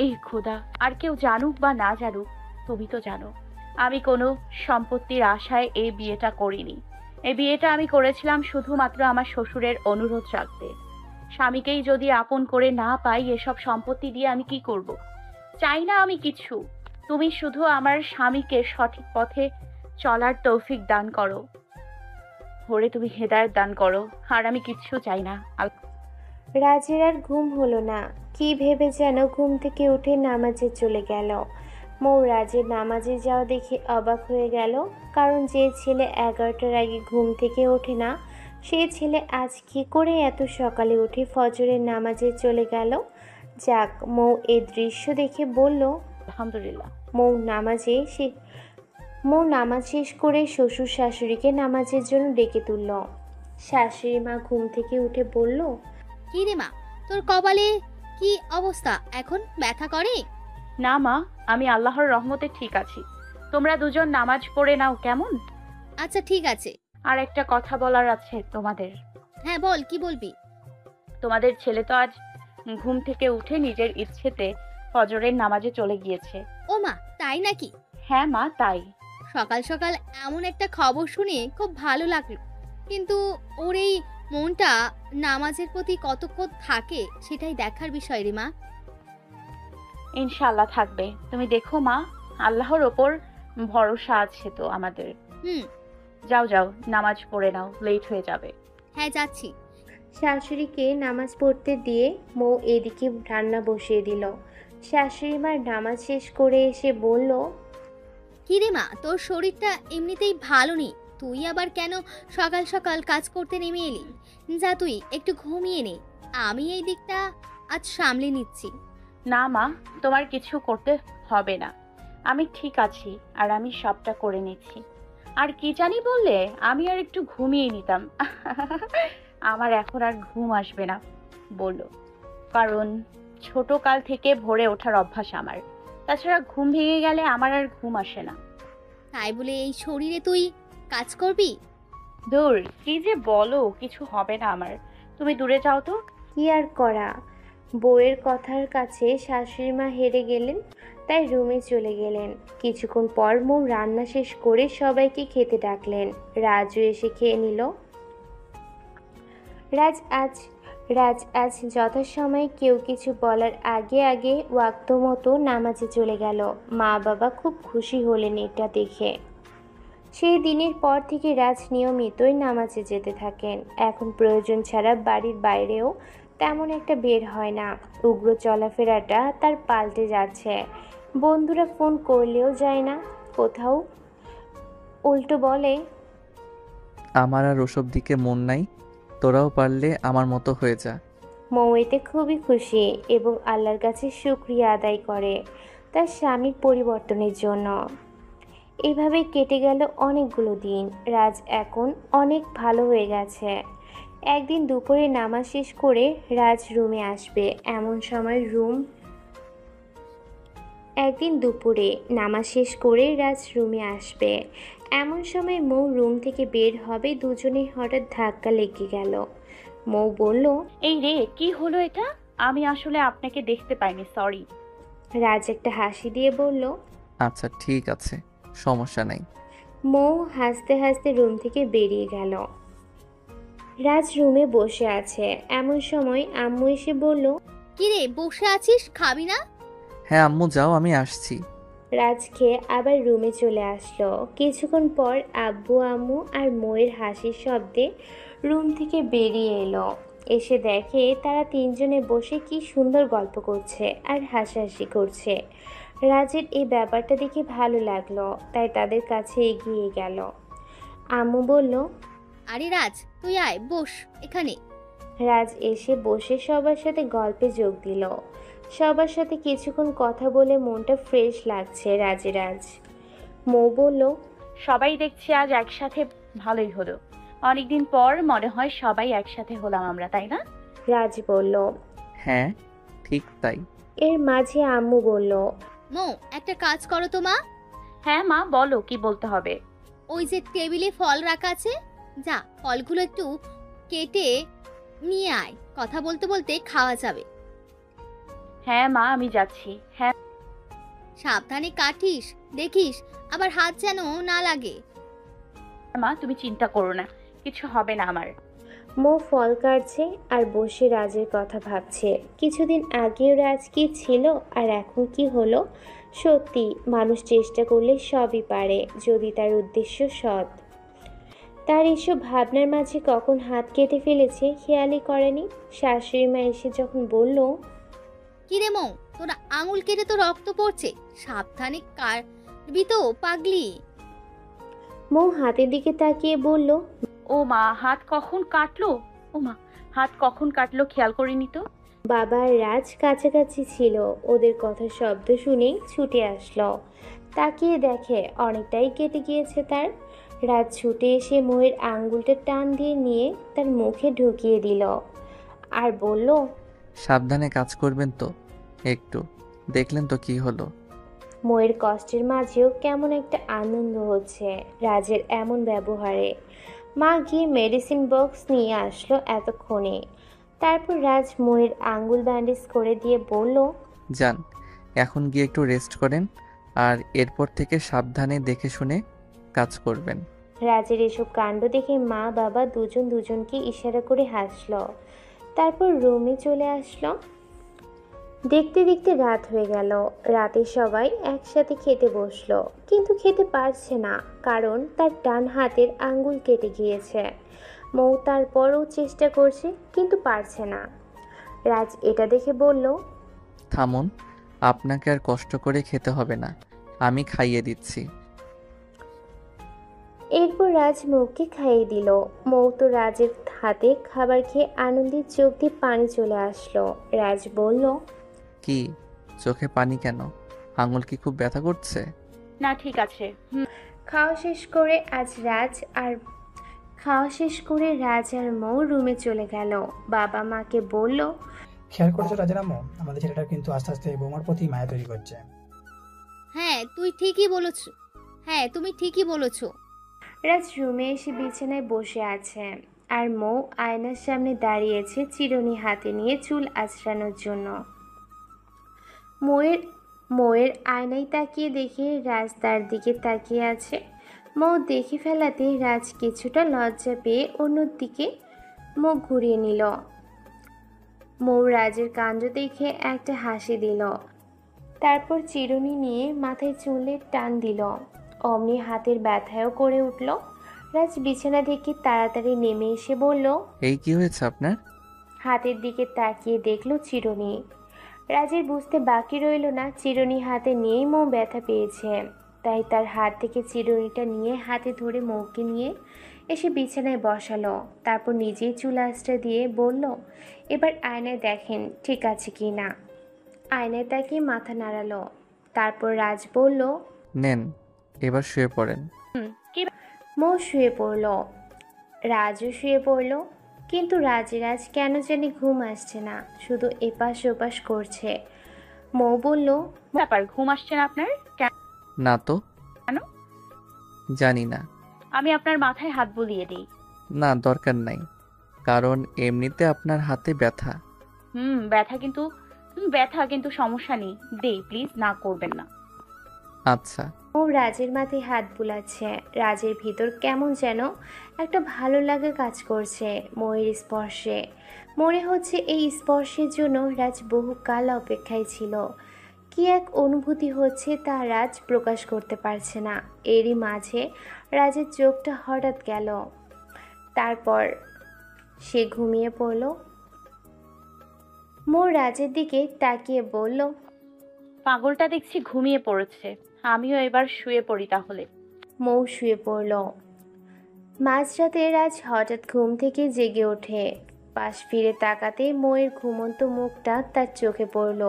এই খোদা! আর কেউ জানুক বা না জানুক, তুমি তো জানো আমি কোনো সম্পত্তির আশায় এই বিয়েটা করিনি। এই বিয়েটা আমি করেছিলাম শুধুমাত্র আমার শ্বশুরের অনুরোধ রাখতে। স্বামীকেই যদি আপন করে না পাই, এসব সম্পত্তি দিয়ে আমি কি করব? চাই না আমি কিছু। তুমি শুধু আমার স্বামীকে সঠিক পথে চলার তৌফিক দান করো। ওরে তুমি হেদায়েত দান করো, আর আমি কিচ্ছু চাই না। রাজের আর ঘুম হলো না। কি ভেবে যেন ঘুম থেকে উঠে নামাজে চলে গেল। মৌ রাজের নামাজে যাওয়া দেখে অবাক হয়ে গেল। কারণ যে ছেলে 11টার আগে ঘুম থেকে ওঠে না, সেই ছেলে আজ কি করে এত সকালে উঠে ফজরের নামাজে চলে গেল। যাক, মৌ এই দৃশ্য দেখে বলল, আলহামদুলিল্লাহ। মৌ নামাজ শেষ করে শ্বশুর শাশুড়িকে নামাজের জন্য ডেকে তুলল। শাশুড়ি মা ঘুম থেকে উঠে বলল, কি রে মা, তোর কপালে কি অবস্থা? এখন ব্যথা করে? না মা, আমি আল্লাহর রহমতে ঠিক আছি। তোমরা দুজন নামাজ পড়ে নাও কেমন? আচ্ছা ঠিক আছে। আর একটা কথা বলার আছে তোমাদের। হ্যাঁ বল, কি বলবি? তোমাদের ছেলে তো আজ ঘুম থেকে উঠে নিজের ইচ্ছেতে ফজরের নামাজে চলে গিয়েছে। ও মা, তাই নাকি? হ্যাঁ মা, তাই। সকাল সকাল এমন একটা খবর শুনে খুব ভালো লাগলো, কিন্তু ওর এই মনটা নামাজের প্রতি কতক্ষণ থাকে সেটাই দেখার বিষয় রে মা। ইনশাআল্লাহ থাকবে। তুমি দেখো মা, আল্লাহর ওপর ভরসা আছে তো আমাদের। যাও যাও, নামাজ পড়ে নাও, লেট হয়ে যাবে। হ্যাঁ যাচ্ছি। শাশুড়িকে নামাজ পড়তে দিয়ে মৌ এদিকে রান্না বসিয়ে দিল। শাশুড়ি মার নামাজ শেষ করে এসে বলল, কি রে মা, তোর শরীরটা এমনিতেই ভালো নেই, তুই আবার কেন সকাল সকাল কাজ করতে নেমে এলি? যা তুই একটু ঘুমিয়ে নে, আমি এই দিকটা আজ সামলে নিচ্ছি। না মা, তোমার কিছু করতে হবে না, আমি ঠিক আছি, আর আমি সবটা করে নিচ্ছি। আর কি জানি বললে, আমি আর একটু ঘুমিয়ে নিতাম। আমার এখন আর ঘুম আসবে না বললো, কারণ ছোটকাল থেকে ভোরে ওঠার অভ্যাস আমার। তাছাড়া ঘুম ভেঙে গেলে আমার আর ঘুম আসে না। তাই বলে এই শরীরে তুই কাজ করবি? দূর, কি যে বলো, কিছু হবে না আমার। তুমি দূরে যাও তো। কি আর করা, বউয়ের কথার কাছে শাশুড়ি মা হেরে গেলেন, তাই রুমে চলে গেলেন। কিছুক্ষণ পর মৌ রান্না শেষ করে সবাইকে খেতে ডাকলেন। রাজু এসে খেয়ে নিল। রাজ আজ যথাসময়ে কেউ কিছু বলার আগে আগে ওয়াক্ত মতো নামাজে চলে গেল। মা বাবা খুব খুশি হলেন এটা দেখে। সেই দিনের পর থেকে রাজ নিয়মিতই নামাজে যেতে থাকেন। এখন প্রয়োজন ছাড়া বাড়ির বাইরেও তেমন একটা বের হয় না। উগ্র চলাফেরাটা তার পাল্টে যাচ্ছে। বন্ধুরা ফোন করলেও যায় না কোথাও, উল্টো বলে, আমার আর ওসব দিকে মন নাই, তোরাও পারলে আমার মতো হয়ে যা। মৌ এতে খুবই খুশি এবং আল্লাহর কাছে শুকরিয়া আদায় করে তার স্বামীর পরিবর্তনের জন্য। এভাবে কেটে গেল অনেকগুলো দিন। রাজ এখন অনেক ভালো হয়ে গেছে। একদিন দুপুরে নামাজ শেষ করে রাজ রুমে আসবে এমন সময় মৌ রুম থেকে বের হবে, দুজনেই হঠাৎ ধাক্কা লেগে গেল। মৌ বলল, এই রে, কি হলো এটা? আমি আসলে আপনাকে দেখতে পাইনি, সরি। রাজ একটা হাসি দিয়ে বলল, আচ্ছা ঠিক আছে, সমস্যা নাই। মৌ হাসতে হাসতে রুম থেকে বেরিয়ে গেল। রাজ রুমে বসে আছে এমন সময় আম্মু এসে বলল, কিরে বসে আছিস, খাবি না? হ্যাঁ আম্মু যাও, আমি আসছি। রাজ খেয়ে আবার রুমে চলে আসলো। কিছুক্ষণ পর আব্বু আম্মু আর মৌয়ের হাসির শব্দে রুম থেকে বেরিয়ে এলো। এসে দেখে তারা তিনজনে বসে কি সুন্দর গল্প করছে আর হাসাহাসি করছে। রাজের এই ব্যাপারটা দেখে ভালো লাগলো, তাই তাদের কাছে এগিয়ে গেল। আম্মু বলল, আরে রাজ, তুই আয়, বস এখানে। রাজ এসে বসে সবার সাথে গল্পে যোগ দিল। সবার সাথে কিছুক্ষণ কথা বলে মনটা ফ্রেশ লাগছে রাজের আজ। মৌ বলল, সবাই দেখছি আজ একসাথে, ভালোই হলো। অনেকদিন পর মনে হয় সবাই একসাথে হলাম আমরা, তাই না? রাজ বলল। হ্যাঁ ঠিক তাই। এর মাঝে আম্মু বলল, মৌ, একটা কাজ করো তো মা। হ্যাঁ মা, বলো কি বলতে হবে। ওই যে টেবিলে ফল রাখা আছে, যা ফলগুলো একটু কেটে নিয়ে আয়, কথা বলতে বলতে খাওয়া যাবে। হ্যাঁ মা, আমি যাচ্ছি। হ্যাঁ সাবধানে কাটিস, দেখিস আবার হাত যেন না লাগে। মা, তুমি চিন্তা করো না, কিছু হবে না আমার। মৌ ফল কাটছে আর বসে রাজের কথা ভাবছে। কিছুদিন আগেও রাজ কি ছিল আর এখন কি হলো। সত্যি মানুষ চেষ্টা করলে সবই পারে, যদি তার উদ্দেশ্য সৎ। তার এসব ভাবনার মাঝে কখন হাত কেটে ফেলেছে খেয়ালই করেনি। শাশুড়ি মা এসে যখন বলল, কিরে মৌ, তোর আঙুল কেটে তো রক্ত পড়ছে, সাবধানে কাটবি তো পাগলি। মৌ হাতের দিকে তাকিয়ে বলল, ও মা, হাত কখন কাটলো খেয়াল করিনি তো। বাবা আর রাজ কাছাকাছি ছিল, ওদের কথা শব্দ শুনেই ছুটে আসলো। তাকিয়ে দেখে অনেকটাই কেটে গিয়েছে তার। রাজ ছুটে এসে মৌয়ের আঙ্গুলটা টান দিয়ে নিয়ে তার মুখে ঢুকিয়ে দিল আর বলল, সাবধানে কাজ করবেন তো, একটু দেখলেন তো কি হলো। মৌয়ের কষ্টের মাঝেও কেমন একটা আনন্দ হচ্ছে রাজের এমন ব্যবহারে। মা গিয়ে মেডিসিন বক্স নিয়ে আসলো এতক্ষণে। তারপর রাজ মৌয়ের আঙ্গুল ব্যান্ডেজ করে দিয়ে বলল, যান এখন গিয়ে একটু রেস্ট করেন, আর এরপর থেকে সাবধানে দেখে শুনে কাজ করবেন। রাজের এসব কাণ্ড দেখে মা বাবা দুজনকে ইশারা করে হাসলো। তারপর রুমে চলে আসলো। দেখতে দেখতে রাত হয়ে গেল। রাতে সবাই একসাথে খেতে বসলো, কিন্তু খেতে পারছে না, কারণ তার ডান হাতের আঙ্গুল কেটে গিয়েছে। মৌ তারপরও চেষ্টা করছে, কিন্তু পারছে না। রাজ এটা দেখে বলল, থামুন, আপনাকে আর কষ্ট করে খেতে হবে না, আমি খাইয়ে দিচ্ছি। এরপর রাজ মৌকে খাইয়ে দিল। মৌ তো রাজের হাতে খাবার খেয়ে আনন্দের চোখ দিয়ে পানি চলে আসলো। রাজ বলল, কি চোখে পানি কেন? আঙুল কি খুব ব্যথা করছে? না ঠিক আছে। খাওয়া শেষ করে রাজ আর মৌ রুমে চলে গেল। বাবা মাকে বলল, খেয়াল করেছো রাজের আম্মু, আমাদের ছেলেটা কিন্তু আস্তে আস্তে বৌমার প্রতি মায়া তৈরি করছে। হ্যাঁ তুমি ঠিকই বলেছো। রাজ রুমে এসে বিছানায় বসে আছে আর মৌ আয়নার সামনে দাঁড়িয়েছে চিরুনি হাতে নিয়ে চুল আঁচড়ানোর জন্য। মৌয়ের আয়নায় তাকিয়ে দেখে রাজ তার দিকে তাকিয়ে আছে। মৌ দেখে ফেলাতে রাজ কিছুটা লজ্জা পেয়ে অন্যদিকে মুখ ঘুরিয়ে নিল। মৌ রাজের কাণ্ড দেখে একটা হাসি দিল, তারপর চিরুনি নিয়ে মাথায় চুলে টান দিল। অমনি হাতের ব্যথায়ও করে উঠল। রাজ বিছানা থেকে তাড়াতাড়ি নেমে এসে বলল, এই কি হয়েছে আপনার? হাতের দিকে তাকিয়ে দেখলো চিরুনি। রাজের বুঝতে বাকি রইল না, চিরুনি হাতে নিয়েই মৌ ব্যথা পেয়েছে। তাই তার হাত থেকে চিরুনিটা নিয়ে হাতে ধরে মৌকে নিয়ে এসে বিছানায় বসালো। তারপর নিজেই চুল আঁচড়া দিয়ে বলল, এবার আয়নায় দেখেন ঠিক আছে কি না। আয়নায় তাকিয়ে মাথা নাড়ালো। তারপর রাজ বলল, নেন এবার শুয়ে পড়েন। মৌ শুয়ে পড়ল, রাজও শুয়ে পড়ল। কিন্তু রাজের আজ কেন জানি ঘুম আসছে না, শুধু এপাশ ওপাশ করছে। মৌ বলল, ব্যাপার, ঘুম আসছে না আপনার? না তো। কেন? জানি না। আমি আপনার মাথায় হাত বুলিয়ে দিই। না, দরকার নাই, কারণ এমনিতে আপনার হাতে ব্যথা। ব্যথা কিন্তু সমস্যা নেই, দেই প্লিজ, না করবেন না। আচ্ছা। ও রাজের মাথায় হাত বুলাচ্ছে। রাজের ভিতর কেমন যেন একটা ভালো লাগা কাজ করছে ময়ের স্পর্শে। মনে হচ্ছে এই স্পর্শের জন্য রাজ বহুকাল অপেক্ষায় ছিল। কি এক অনুভূতি হচ্ছে তা রাজ প্রকাশ করতে পারছে না। এরই মাঝে রাজের চোখটা হঠাৎ গেল, তারপর সে ঘুমিয়ে পড়ল। মো রাজের দিকে তাকিয়ে বলল, পাগলটা দেখছি ঘুমিয়ে পড়েছে, আমিও এবার শুয়ে পড়ি তাহলে। মৌ শুয়ে পড়ল। মাঝরাতে রাজ হঠাৎ ঘুম থেকে জেগে ওঠে। পাশ ফিরে তাকাতে মৌয়ের ঘুমন্ত মুখটা তার চোখে পড়ল,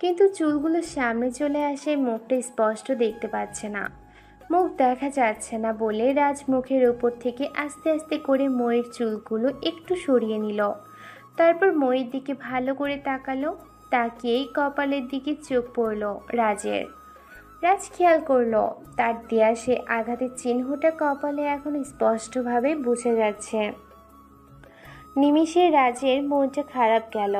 কিন্তু চুলগুলো সামনে চলে আসে মুখটা স্পষ্ট দেখতে পাচ্ছে না। মুখ দেখা যাচ্ছে না বলে রাজ মুখের ওপর থেকে আস্তে আস্তে করে মৌয়ের চুলগুলো একটু সরিয়ে নিল। তারপর মৌয়ের দিকে ভালো করে তাকালো। তাকিয়েই কপালের দিকে চোখ পড়ল রাজের। রাজ খেয়াল করলো তার দেয়া সে আঘাতের চিহ্নটা কপালে এখন স্পষ্টভাবে বোঝা যাচ্ছে। নিমিষে রাজের মনটা খারাপ গেল,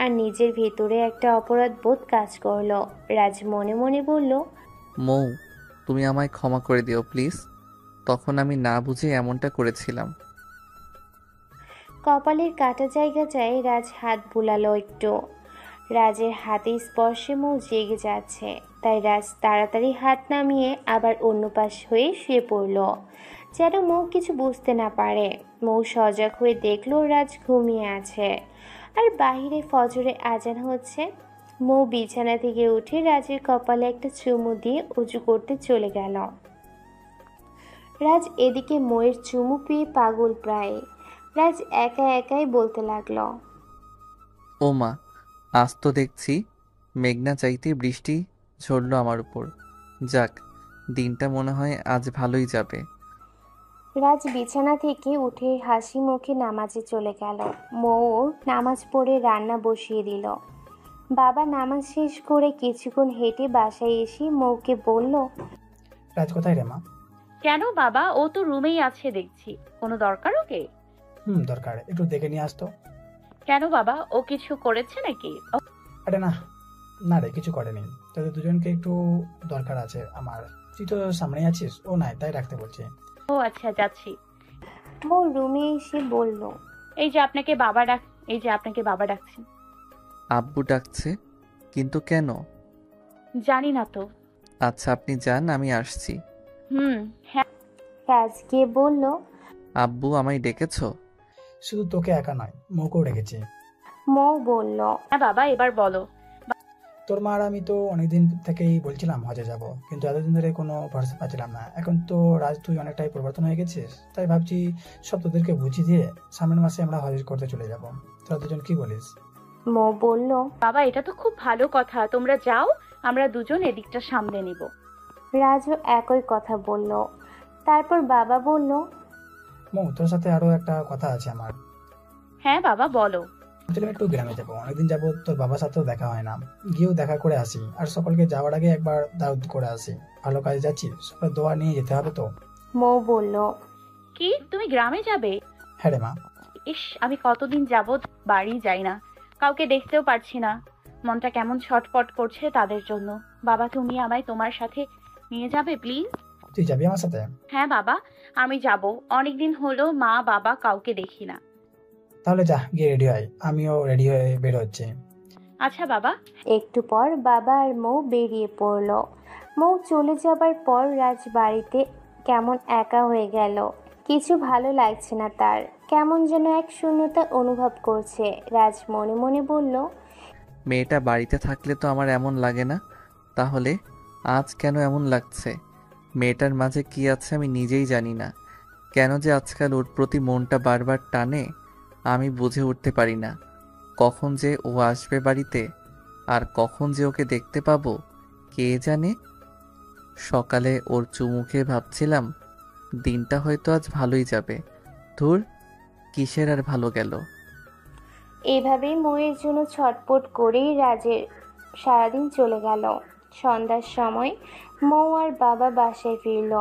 আর নিজের ভেতরে একটা অপরাধ বোধ কাজ করলো। রাজ মনে মনে বলল, মৌ, তুমি আমায় ক্ষমা করে দিও প্লিজ, তখন আমি না বুঝে এমনটা করেছিলাম। কপালের কাটা জায়গাটায় রাজ হাত বুলালো একটু। রাজের হাতে স্পর্শে মৌ জেগে যাচ্ছে, তাই রাজ তাড়াতাড়ি হাত নামিয়ে আবার অন্য পাশ হয়ে শুয়ে পড়ল, যেন মৌ কিছু বুঝতে না পারে। মৌ সজাগ হয়ে দেখলো রাজ ঘুমিয়ে আছে, আর বাহিরে ফজরে আজান হচ্ছে। মৌ বিছানা থেকে উঠে রাজের কপালে একটা চুমু দিয়ে উঁচু করতে চলে গেল। রাজ এদিকে মৌয়ের চুমু পেয়ে পাগল প্রায়। রাজ একা একাই বলতে লাগলো, ও মা, আজ তো দেখছি মেঘনা চাইতে বৃষ্টি ঝরলো আমার উপর। যাক, দিনটা মনে হয় আজ ভালোই যাবে। রাজ বিছানা থেকে উঠে হাসি মুখে নামাজে চলে গেল। মৌ নামাজ পড়ে রান্না বসিয়ে দিল। বাবা নামাজ শেষ করে কিছুক্ষণ হেঁটে বাসায় এসে মৌকে বলল, রাজ কোথায় রে মা? কেন বাবা, ও তো রুমেই আছে দেখছি, কোনো দরকার ওকে? দরকার, একটু দেখে নিয়ে আসতো। কেন বাবা, ও কিছু করেছে নাকি? আরে না, না রে, কিছু করেনি। তোদের দুজনকে একটু দরকার আছে আমার। তুই তো সামনেই আছিস, ও নাই তাই রাখতে বলছি। ও আচ্ছা, যাচ্ছি। মৌ রুমে এসে বলল, এই যে আপনাকে বাবা ডাকছেন। আব্বু ডাকছে, কিন্তু কেন? জানি না তো। আচ্ছা, আপনি যান, আমি আসছি। হ্যাঁ। রাজকে বলল, আব্বু আমায় ডেকেছো? শুধু তোকে একা নয়, মৌকেও রেখেছি। মৌ বলল, হ্যাঁ বাবা, এবার বলো। তোর মা আর আমি তো অনেকদিন থেকেই বলছিলাম হজে যাব, কিন্তু এতদিন ধরে কোনো ভরসা পাচ্ছিলাম না। এখন তো রাজ তুই অনেকটাই পরিবর্তন হয়ে গেছিস, তাই ভাবছি সব তোদেরকে বুঝিয়ে দিয়ে সামনের মাসে আমরা হজ করতে চলে যাব। তোরা দুজন কি বলিস? মৌ বলল, বাবা, এটা তো খুব ভালো কথা, তোমরা যাও, আমরা দুজন এদিকটা সামলে নিব। রাজও একই কথা বলল। তারপর বাবা বলল, মৌ, তোর সাথে আরো একটা কথা আছে আমার। হ্যাঁ বাবা, বলো। ভাবছিলাম একটু গ্রামে যাবো, অনেকদিন যাবো তোর বাবার সাথেও দেখা হয় না। গিয়েও দেখা করে আসি, আর সকলকে যাওয়ার আগে একবার দাওয়াত করে আসি। ভালো কাজে যাচ্ছি, সকলের দোয়া নিয়ে যেতে হবে তো। মৌ বলল, কি, তুমি গ্রামে যাবে? হ্যাঁ রে মা। ইস, আমি কতদিন যাবত বাড়ি যাই না, কাউকে দেখতেও পারছি না, মনটা কেমন ছটফট করছে তাদের জন্য। বাবা, তুমি আমায় তোমার সাথে নিয়ে যাবে প্লিজ? তুই যাবি আমার সাথে? হ্যাঁ বাবা, আমি যাব। অনেকদিন হলো মা বাবা কাউকে দেখি না। তাহলে যা, গিয়ে রেডি হয়, আমিও রেডি হয়ে বের হচ্ছি। আচ্ছা বাবা। একটু পর বাবা আর মৌ বেরিয়ে পড়ল। মৌ চলে যাবার পর রাজ বাড়িতে কেমন একা হয়ে গেল। কিছু ভালো লাগছে না তার, কেমন যেন এক শূন্যতা অনুভব করছে। রাজ মনে মনে বলল, মেয়েটা বাড়িতে থাকলে তো আমার এমন লাগে না, তাহলে আজ কেন এমন লাগছে? মেয়েটার মাঝে কি আছে আমি নিজেই জানি না। কেন যে আজকাল ওর প্রতি মনটা বারবার টানে আমি বুঝে উঠতে পারি না। কখন যে ও আসবে বাড়িতে, আর কখন যে ওকে দেখতে পাবো কে জানে। সকালে ওর চুমুখে ভাবছিলাম দিনটা হয়তো আজ ভালোই যাবে। ধুর, কিসের আর ভালো গেল? এভাবেই ময়ের জন্য ছটপট করেই রাজের সারাদিন চলে গেল। সন্ধ্যার সময় মৌ আর বাবা বাসায় ফিরল।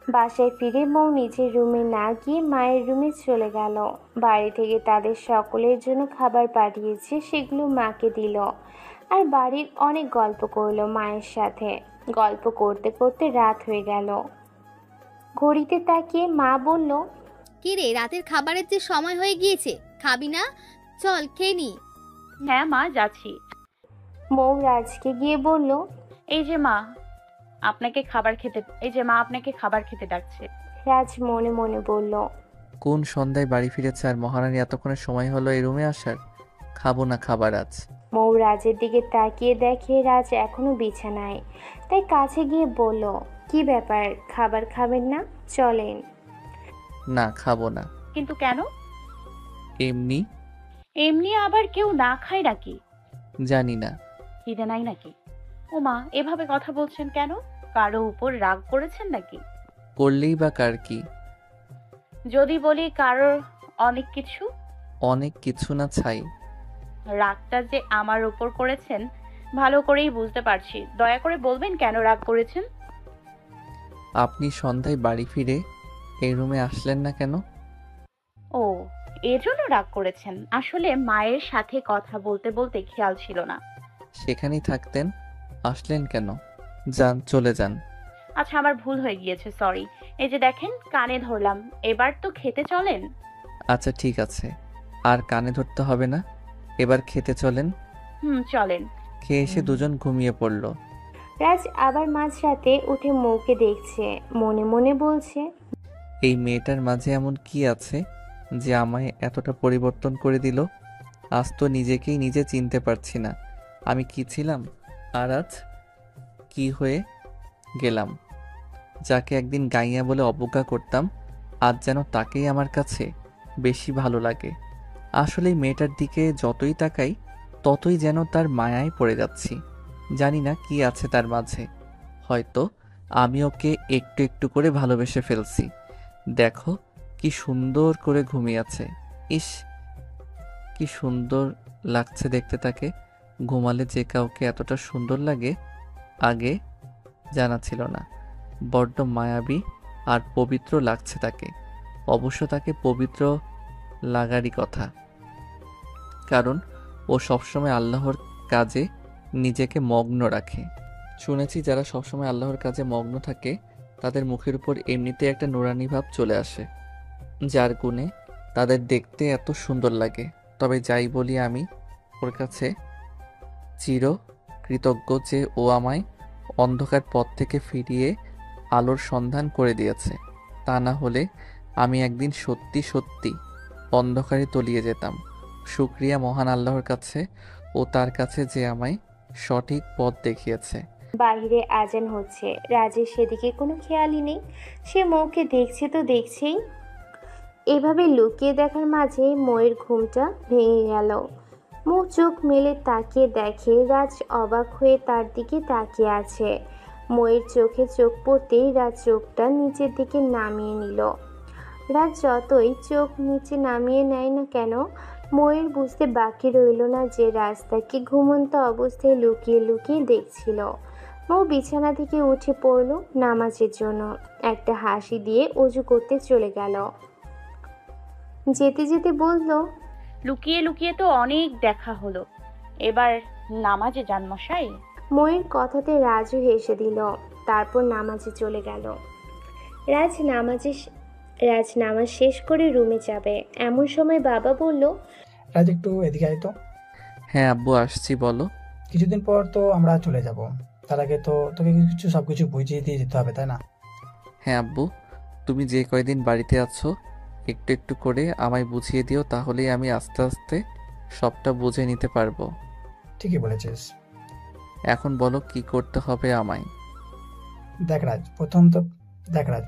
বাসায় ফিরে মৌ নিজের রুমে না গিয়ে মায়ের রুমে চলে গেল। বাড়ি থেকে তাদের সকলের জন্য খাবার পাঠিয়েছে, সেগুলো মাকে দিল। আর বাড়ির অনেক গল্প করলো মায়ের সাথে। গল্প করতে করতে রাত হয়ে গেল। ঘড়িতে তাকিয়ে মা বলল, কি রে, রাতের খাবারের যে সময় হয়ে গিয়েছে, খাবি না? চল খেয়ে নি। হ্যাঁ মা, যাচ্ছি। মৌ রাজকে গিয়ে বলল, এই যে মা আপনাকে খাবার খেতে ডাকছে। রাজ মনে মনে বলল, কোন সন্ধ্যায় বাড়ি ফিরেছে আর মহারানী এতক্ষণের সময় হলো এই রুমে আসার? খাবো না খাবার আজ। মৌ রাজের দিকে তাকিয়ে দেখে রাজ এখনো বিছানায়, তাই কাছে গিয়ে বলল, কি ব্যাপার, খাবার খাবেন না? চলেন। না, খাবো না। কিন্তু কেন? এমনি। এমনি আবার কেউ না খায় নাকি? জানি না। খিদে নাই নাকি? ও মা, এভাবে কথা বলছেন কেন? কারো উপর রাগ করেছেন নাকি? করলেই বা কার কি? যদি বলি কারোর অনেক কিছু। অনেক কিছু না ছাই। রাগটা যে আমার উপর করেছেন ভালো করেই বুঝতে পারছি। দয়া করে বলবেন কেন রাগ করেছেন? আপনি সন্ধ্যায় বাড়ি ফিরে এই রুমে আসলেন না কেন? ও, এজন্য রাগ করেছেন? আসলে মায়ের সাথে কথা বলতে বলতে খেয়াল ছিল না। সেখানেই থাকতেন, আসলেন কেন? যান, চলে যান। আচ্ছা, আমার ভুল হয়ে গিয়েছে, সরি। এই যে দেখেন, কানে ধরলাম। এবার তো খেতে চলেন। আচ্ছা ঠিক আছে, আর কানে ধরতে হবে না, এবার খেতে চলেন। চলেন। খেয়ে এসে দুজন ঘুমিয়ে পড়ল। রাজ আবার মাঝরাতে উঠে মৌকে দেখছে, মনে মনে বলছে, এই মেয়েটার মাঝে এমন কি আছে যে আমায় এতটা পরিবর্তন করে দিল? আজ তো নিজেকেই নিজে চিনতে পারছি না আমি কি ছিলাম আর আজ কি হয়ে গেলাম। যাকে একদিন গাইয়া বলে অবজ্ঞা করতাম, আজ যেন তাকেই আমার কাছে বেশি ভালো লাগে। আসলে এই মেয়েটার দিকে যতই তাকাই ততই যেন তার মায়ায় পড়ে যাচ্ছি। জানি না কি আছে তার মাঝে, হয়তো আমি ওকে একটু একটু করে ভালোবেসে ফেলছি। দেখো কি সুন্দর করে ঘুমিয়ে আছে। ইস, কি সুন্দর লাগছে দেখতে তাকে। ঘুমালে যে কাউকে এতটা সুন্দর লাগে আগে জানা ছিল না। বড্ড মায়াবী আর পবিত্র লাগছে তাকে। অবশ্য তাকে পবিত্র লাগারই কথা, কারণ ও সবসময় আল্লাহর কাজে নিজেকে মগ্ন রাখে। শুনেছি যারা সবসময় আল্লাহর কাজে মগ্ন থাকে তাদের মুখের উপর এমনিতে একটা নুরানি ভাব চলে আসে, যার গুণে তাদের দেখতে এত সুন্দর লাগে। তবে যাই বলি, আমি ওর কাছে চির কৃতজ্ঞ যে ও আমায় অন্ধকার পথ থেকে ফিরিয়ে আলোর সন্ধান করে দিয়েছে। তা না হলে আমি একদিন সত্যি সত্যি অন্ধকারে তলিয়ে যেতাম। শুকরিয়া মহান আল্লাহর কাছে ও তার কাছে যে আমায় সঠিক পথ দেখিয়েছে। বাইরে আজান হচ্ছে। রাজের সেদিকে কোনো খেয়ালই নেই, সে মৌকে দেখছে তো দেখছেই। এভাবে লুকিয়ে দেখার মাঝে মৌয়ের ঘুমটা ভেঙে গেল। মৌ চোখ মেলে তাকিয়ে দেখে রাজ অবাক হয়ে তার দিকে তাকিয়ে আছে। মৌয়ের চোখে চোখ পড়তেই রাজ চোখটা নিচের দিকে নামিয়ে নিল। রাজ যতই চোখ নিচে নামিয়ে নেয় না কেন, মৌয়ের বুঝতে বাকি রইল না যে রাজ তাকে ঘুমন্ত অবস্থায় লুকিয়ে লুকিয়ে দেখছিল। মৌ বিছানা থেকে উঠে পড়ল নামাজের জন্য। একটা হাসি দিয়ে অজু করতে চলে গেল। যেতে যেতে বলল, লুকিয়ে লুকিয়ে তো অনেক দেখা হলো, এবার নামাজে যান মশাই। মৌয়ের কথাতে রাজও হেসে দিল, তারপর নামাজে চলে গেল। রাজ নামাজ শেষ করে রুমে যাবে, এমন সময় বাবা বলল, রাজ একটু এদিকে আয় তো। হ্যাঁ আব্বু, আসছি, বলো। কিছুদিন পর তো আমরা চলে যাব, তার আগে তো তোকে সবকিছু বুঝিয়ে দিয়ে যেতে হবে, তাই না? হ্যাঁ আব্বু, তুমি যে কয়দিন বাড়িতে আছো একটু একটু করে আমায় বুঝিয়ে দিও, তাহলেই আমি আস্তে আস্তে সবটা বুঝে নিতে পারবো। ঠিকই বলেছিস। এখন বলো কি করতে হবে আমায়। দেখ রাজ,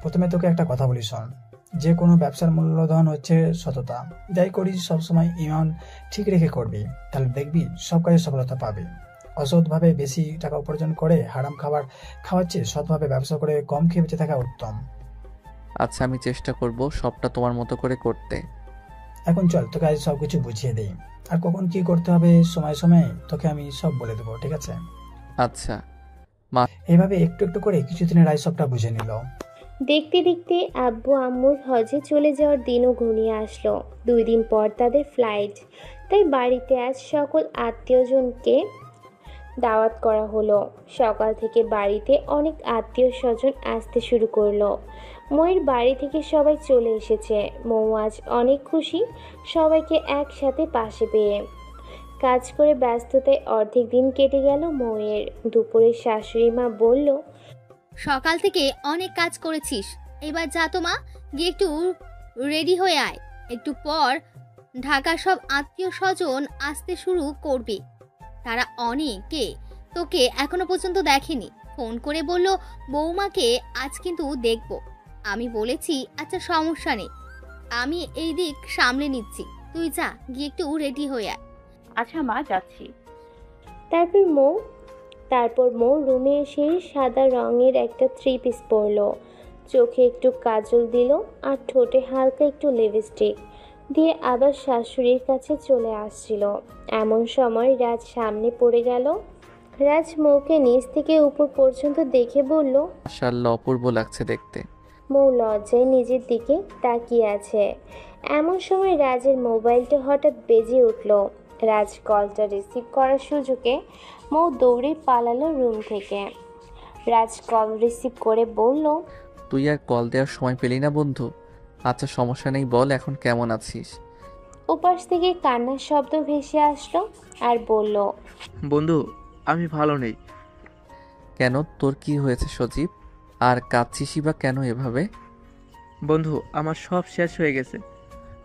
প্রথমে তোকে একটা কথা বলি, শোন। যে কোনো ব্যবসার মূলধন হচ্ছে সততা। যাই করিস সবসময় ইমান ঠিক রেখে করবি, তাহলে দেখবি সব কাজে সফলতা পাবি। অসৎভাবে বেশি টাকা উপার্জন করে হারাম খাবার খাওয়াচ্ছে, সৎভাবে ব্যবসা করে কম খেয়ে বেঁচে থাকা উত্তম। আচ্ছা, আমি চেষ্টা করব সবটা তোমার মতো করে করতে। এখন চল, তোকে আজ সবকিছু বুঝিয়ে দেই, আর কখন কি করতে হবে সময় সময়ে তোকে আমি সব বলে দেবো, ঠিক আছে? আচ্ছা। এইভাবে একটু একটু করে কিছুদিনের আয় সবটা বুঝে নিল। দেখতে দেখতে আব্বু আম্মুর হজে চলে যাওয়ার দিনও ঘনিয়ে আসলো। 2 দিন পর তাদের ফ্লাইট, তাই বাড়িতে আজ সকল আত্মীয়জনকে দাওয়াত করা হলো। সকাল থেকে বাড়িতে অনেক আত্মীয় স্বজন আসতে শুরু করলো। ময়ের বাড়ি থেকে সবাই চলে এসেছে। মৌ আজ অনেক খুশি সবাইকে একসাথে পাশে পেয়ে। কাজ করে ব্যস্ততায় অর্ধেক দিন কেটে গেল ময়ের। দুপুরে শাশুড়ি মা বলল, সকাল থেকে অনেক কাজ করেছিস, এবার যা তো মা, গিয়ে একটু রেডি হয়ে আয়। একটু পর ঢাকার সব আত্মীয় স্বজন আসতে শুরু করবে। তারা অনেকে তোকে এখনো পর্যন্ত দেখেনি, ফোন করে বলল বৌমাকে আজ কিন্তু দেখব। আমি বলেছি আচ্ছা সমস্যা নেই, আমি এই দিক সামলে নিচ্ছি, তুই যা গিয়ে একটু রেডি হয়ে আয়। আচ্ছা মা, যাচ্ছি। তারপর মৌ রুমে এসে সাদা রঙের একটা 3 পিস পরলো। চোখে একটু কাজল দিল আর ঠোঁটে হালকা একটু লিপস্টিক দিয়ে আবার শাশুড়ির কাছে চলে আসছিল। এমন সময় রাজ সামনে পড়ে গেল। রাজ মৌকে নিচ থেকে উপর পর্যন্ত দেখে বলল, মাশাআল্লাহ, অপূর্ব লাগছে দেখতে। মৌ লজ্জায় নিজের দিকে তাকিয়ে আছে। এমন সময় রাজের মোবাইলটা হঠাৎ বেজে উঠল। রাজ কলটা রিসিভ করার সুযোগে মৌ দৌড়ে পালালো রুম থেকে। রাজ কল রিসিভ করে বলল, তুই আর কল দেওয়ার সময় পেলি না বন্ধু? আচ্ছা সমস্যা নেই, বল এখন কেমন আছিস? ওপাশ থেকে কান্নার শব্দ ভেসে আসলো আর বলল, বন্ধু, আমি ভালো নেই। কেন, তোর কি হয়েছে সজীব? আর কাঁদছিসই বা কেন এভাবে? বন্ধু, আমার সব শেষ হয়ে গেছে।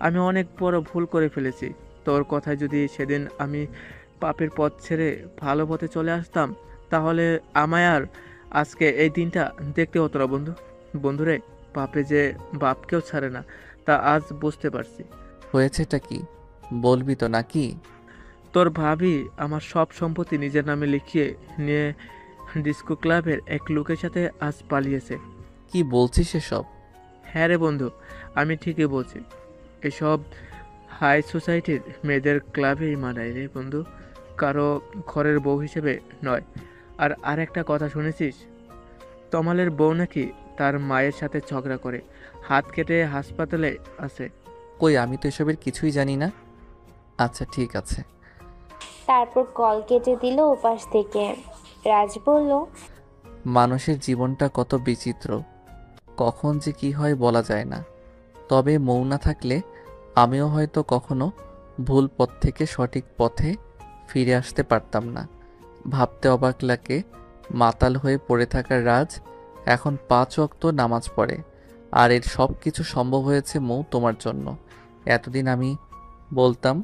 আমি অনেক বড় ভুল করে ফেলেছি। তোর কথায় যদি সেদিন আমি পাপের পথ ছেড়ে ভালো পথে চলে আসতাম, তাহলে আমায় আর আজকে এই দিনটা দেখতে হতো না বন্ধু। বন্ধুরে, পাপে যে বাপকেও ছাড়ে না, তা আজ বুঝতে পারছি। হয়েছেটা কি বলবি তো নাকি? তোর ভাবি আমার সব সম্পত্তি নিজের নামে লিখিয়ে নিয়ে ডিস্কো ক্লাবের এক লোকের সাথে আজ পালিয়েছে। কি বলছিস এসব? হ্যাঁ রে বন্ধু, আমি ঠিকই বলছি। এসব হাই সোসাইটির মেয়েদের ক্লাবেই মানায় রে বন্ধু, কারো ঘরের বউ হিসেবে নয়। আর আরেকটা কথা শুনেছিস? তমালের বউ নাকি তার মায়ের সাথে ঝগড়া করে হাত কেটে হাসপাতালে আছে। কই, আমি তো এসবের কিছুই জানি না। আচ্ছা ঠিক আছে। তারপর কল কেটে দিল ওপাশ থেকে। রাজ বলল, মানুষের জীবনটা কত বিচিত্র, কখন যে কি হয় বলা যায় না। তবে মৌ না থাকলে আমিও হয়তো কখনো ভুল পথ থেকে সঠিক পথে ফিরে আসতে পারতাম না। ভাবতে অবাক লাগে, মাতাল হয়ে পড়ে থাকা রাজ এখন 5 ওয়াক্ত নামাজ পড়ে। আর এর সব কিছু সম্ভব হয়েছে মৌ তোমার জন্য। এতদিন আমি বলতাম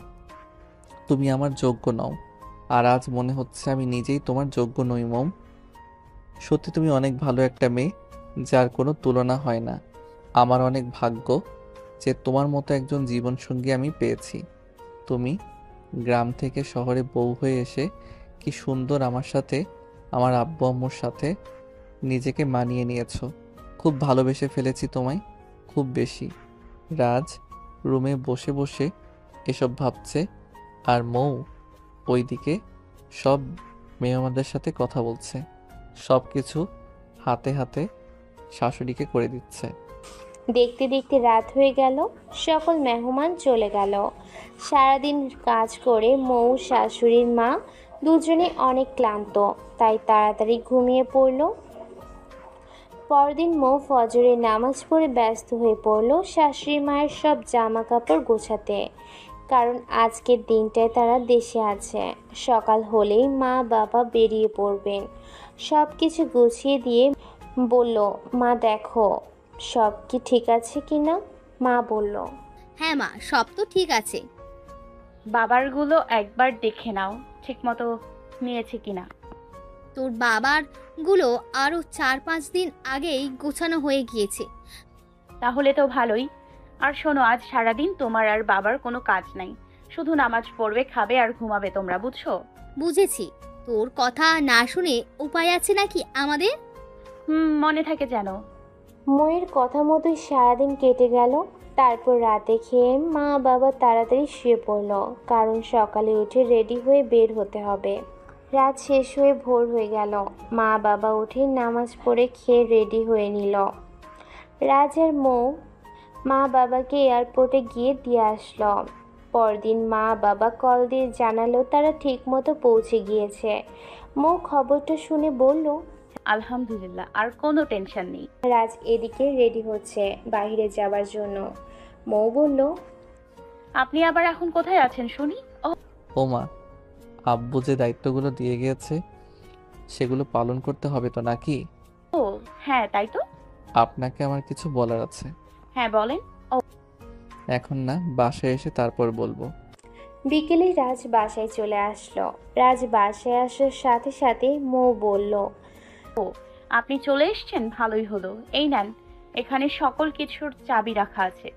তুমি আমার যোগ্য নও, আর আজ মনে হচ্ছে আমি নিজেই তোমার যোগ্য নই মৌ। সত্যি তুমি অনেক ভালো একটা মেয়ে, যার কোনো তুলনা হয় না। আমার অনেক ভাগ্য যে তোমার মতো একজন জীবনসঙ্গী আমি পেয়েছি। তুমি গ্রাম থেকে শহরে বউ হয়ে এসে কি সুন্দর আমার সাথে, আমার আব্বু আম্মুর সাথে নিজেকে মানিয়ে নিয়েছো। খুব ভালোবেসে ফেলেছি তোমায়, খুব বেশি। রাজ রুমে বসে বসে এসব ভাবছে, আর মৌ ওইদিকে সব মেহমানদের সাথে কথা বলছে। সব কিছু হাতে হাতে শাশুড়িকে করে দিচ্ছে। দেখতে দেখতে রাত হয়ে গেল। সকল মেহমান চলে গেল। সারাদিন কাজ করে মৌ শাশুড়ির মা দুজনে অনেক ক্লান্ত, তাই তাড়াতাড়ি ঘুমিয়ে পড়ল। পরদিন মৌ ফজরের নামাজ পড়ে ব্যস্ত হয়ে পড়ল শাশুড়ি মায়ের সব জামা কাপড় গোছাতে, কারণ আজকের দিনটায় তারা দেশে আছে। সকাল হলেই মা বাবা বেরিয়ে পড়বেন। সব কিছু গুছিয়ে দিয়ে বলল, মা দেখো সব কি ঠিক আছে কিনা। মা বলল, হ্যাঁ মা, সব তো ঠিক আছে। বাবারগুলো একবার দেখে নাও ঠিক মতো নিয়েছে কিনা। তোর বাবার গুলো আরো 4-5 দিন আগেই গোছানো হয়ে গিয়েছে। তাহলে তো ভালোই। আর শোনো, আজ সারাদিন তোমার আর বাবার কোনো কাজ নাই, শুধু নামাজ পড়বে, খাবে আর ঘুমাবে তোমরা, বুঝছো? বুঝেছি। তোর কথা না শুনে উপায় আছে নাকি আমাদের? মনে থাকে যেন। ময়ের কথা মতোই সারাদিন কেটে গেল। তারপর রাতে খেয়ে মা বাবা তাড়াতাড়ি শুয়ে পড়ল, কারণ সকালে উঠে রেডি হয়ে বের হতে হবে। রাত শেষ হয়ে ভোর হয়ে গেল। মা বাবা উঠে নামাজ পড়ে খেয়ে রেডি হয়ে নিল। রাজ আর মৌ মা বাবাকে এয়ারপোর্টে গিয়ে দিয়ে আসলো। পরদিন মা বাবা কল দিয়ে জানালো তারা ঠিকমতো পৌঁছে গিয়েছে। মৌ খবরটা শুনে বলল, আলহামদুলিল্লাহ, আর কোনো টেনশন নেই। রাজ এদিকে রেডি হচ্ছে বাইরে যাবার জন্য। মৌ বলল, আপনি আবার এখন কোথায় আছেন শুনি? ও মা, আব্বু যে দায়িত্বগুলো দিয়ে গিয়েছে সেগুলো পালন করতে হবে তো নাকি? ও হ্যাঁ, তাই তো। আপনাকে আমার কিছু বলার আছে। হ্যাঁ বলেন। এখন না, বাসায় এসে তারপর বলবো। বিকেলে রাজ বাসায় চলে আসলো। রাজ বাসায় আসার সাথে সাথে মৌ বলল, আপনি চলে এসেছেন, ভালোই হলো। এই নেন, এখানে সকল কিছুর চাবি রাখা আছে।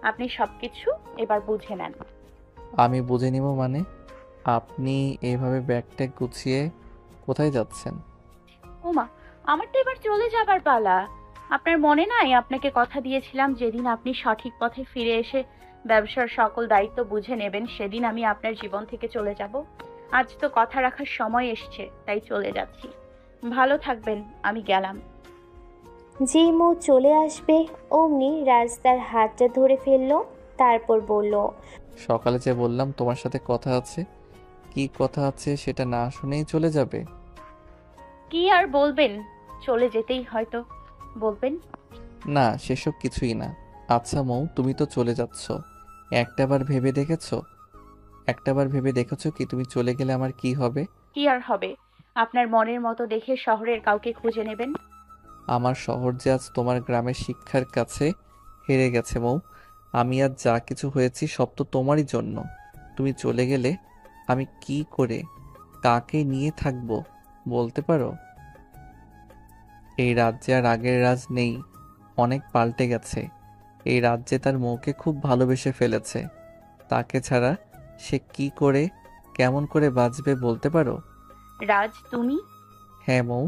আপনি সবকিছু এবার বুঝে নেন। আমি বুঝে নিব মানে? আপনি এইভাবে ব্যাগ ট্যাগ গুছিয়ে কোথায় যাচ্ছেন? ওমা, আমার তো এবার চলে যাবার পালা। আপনার মনে নাই আপনাকে কথা দিয়েছিলাম যেদিন আপনি সঠিক পথে ফিরে এসে ব্যবসার সকল দায়িত্ব বুঝে নেবেন সেদিন আমি আপনার জীবন থেকে চলে যাব। আজ তো কথা রাখার সময় এসছে, তাই চলে যাচ্ছি। ভালো থাকবেন, আমি গেলাম। যেই মৌ চলে আসবে অমনি রাজ তার হাতটা ধরে ফেললো। তারপর বলল, সকালে যে বললাম তোমার সাথে কথা আছে, কি কথা আছে সেটা না শুনেই চলে যাবে? কি আর বলবেন, চলে যেতেই হয়তো বলবেন। না, সেসব কিছুই না। আচ্ছা মৌ, তুমি তো চলে যাচ্ছ, একটাবার ভেবে দেখেছো কি তুমি চলে গেলে আমার কি হবে? কি আর হবে, আপনার মনের মতো দেখে শহরের কাউকে খুঁজে নেবেন। আমার শহর যে আজ তোমার গ্রামের শিক্ষার কাছে হেরে গেছে মৌ। আমি আজ যা কিছু হয়েছি সব তো তোমারই জন্য। তুমি চলে গেলে আমি কি করে, কাকে নিয়ে থাকবো বলতে পারো? এই রাজ্যে আর আগের রাজ নেই, অনেক পাল্টে গেছে। এই রাজ্যে তার মৌকে খুব ভালোবেসে ফেলেছে। তাকে ছাড়া সে কি করে, কেমন করে বাঁচবে বলতে পারো? রাজ, তুমি? হ্যাঁ মৌ,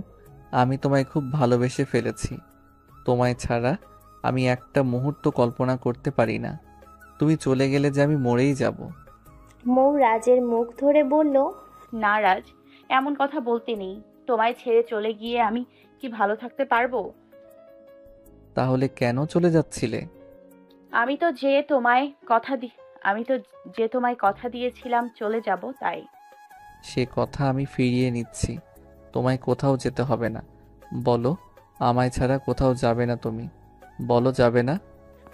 আমি তোমায় খুব ভালোবেসে ফেলেছি। তোমায় ছাড়া আমি একটা মুহূর্ত কল্পনা করতে পারি না। তুমি চলে গেলে যে আমি মরেই যাব। মৌ রাজের মুখ ধরে বলল, না রাজ, এমন কথা বলতে নেই। তোমায় ছেড়ে চলে গিয়ে আমি কি ভালো থাকতে পারবো? তাহলে কেন চলে যাচ্ছিলে? আমি তো যে তোমায় কথা দিয়েছিলাম চলে যাব, তাই। সে কথা আমি ফিরিয়ে নিচ্ছি। তোমায় কোথাও যেতে হবে না। বলো, আমায় ছাড়া কোথাও যাবে না তুমি? বলো যাবে না।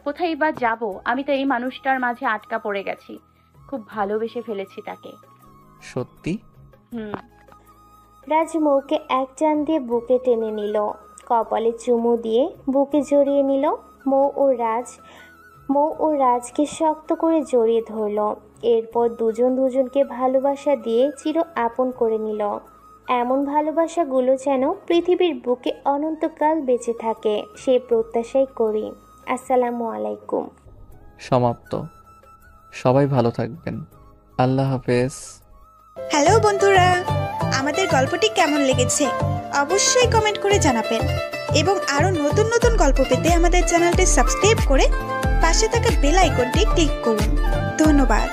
কোথায় বা যাব? আমি তো এই মানুষটার মাঝে আটকা পড়ে গেছি। খুব ভালোবেসে ফেলেছি তাকে। সত্যি? রাজ মৌকে এক টান দিয়ে বুকে টেনে নিল, কপালে চুমু দিয়ে বুকে জড়িয়ে নিল। মৌ ও রাজকে শক্ত করে জড়িয়ে ধরল। এরপর দুজন দুজনকে ভালোবাসা দিয়ে চির আপন করে নিল। এমন ভালোবাসাগুলো যেন পৃথিবীর বুকে অনন্তকাল বেঁচে থাকে, সে প্রত্যাশাই করি। আসসালামু আলাইকুম। সমাপ্ত। সবাই ভালো থাকবেন। আল্লাহ হাফেজ। হ্যালো বন্ধুরা, আমাদের গল্পটি কেমন লেগেছে অবশ্যই কমেন্ট করে জানাবেন এবং আরো নতুন নতুন গল্প পেতে আমাদের চ্যানেলটি সাবস্ক্রাইব করে পাশে থাকা বেল আইকনটি ক্লিক করুন। ধন্যবাদ।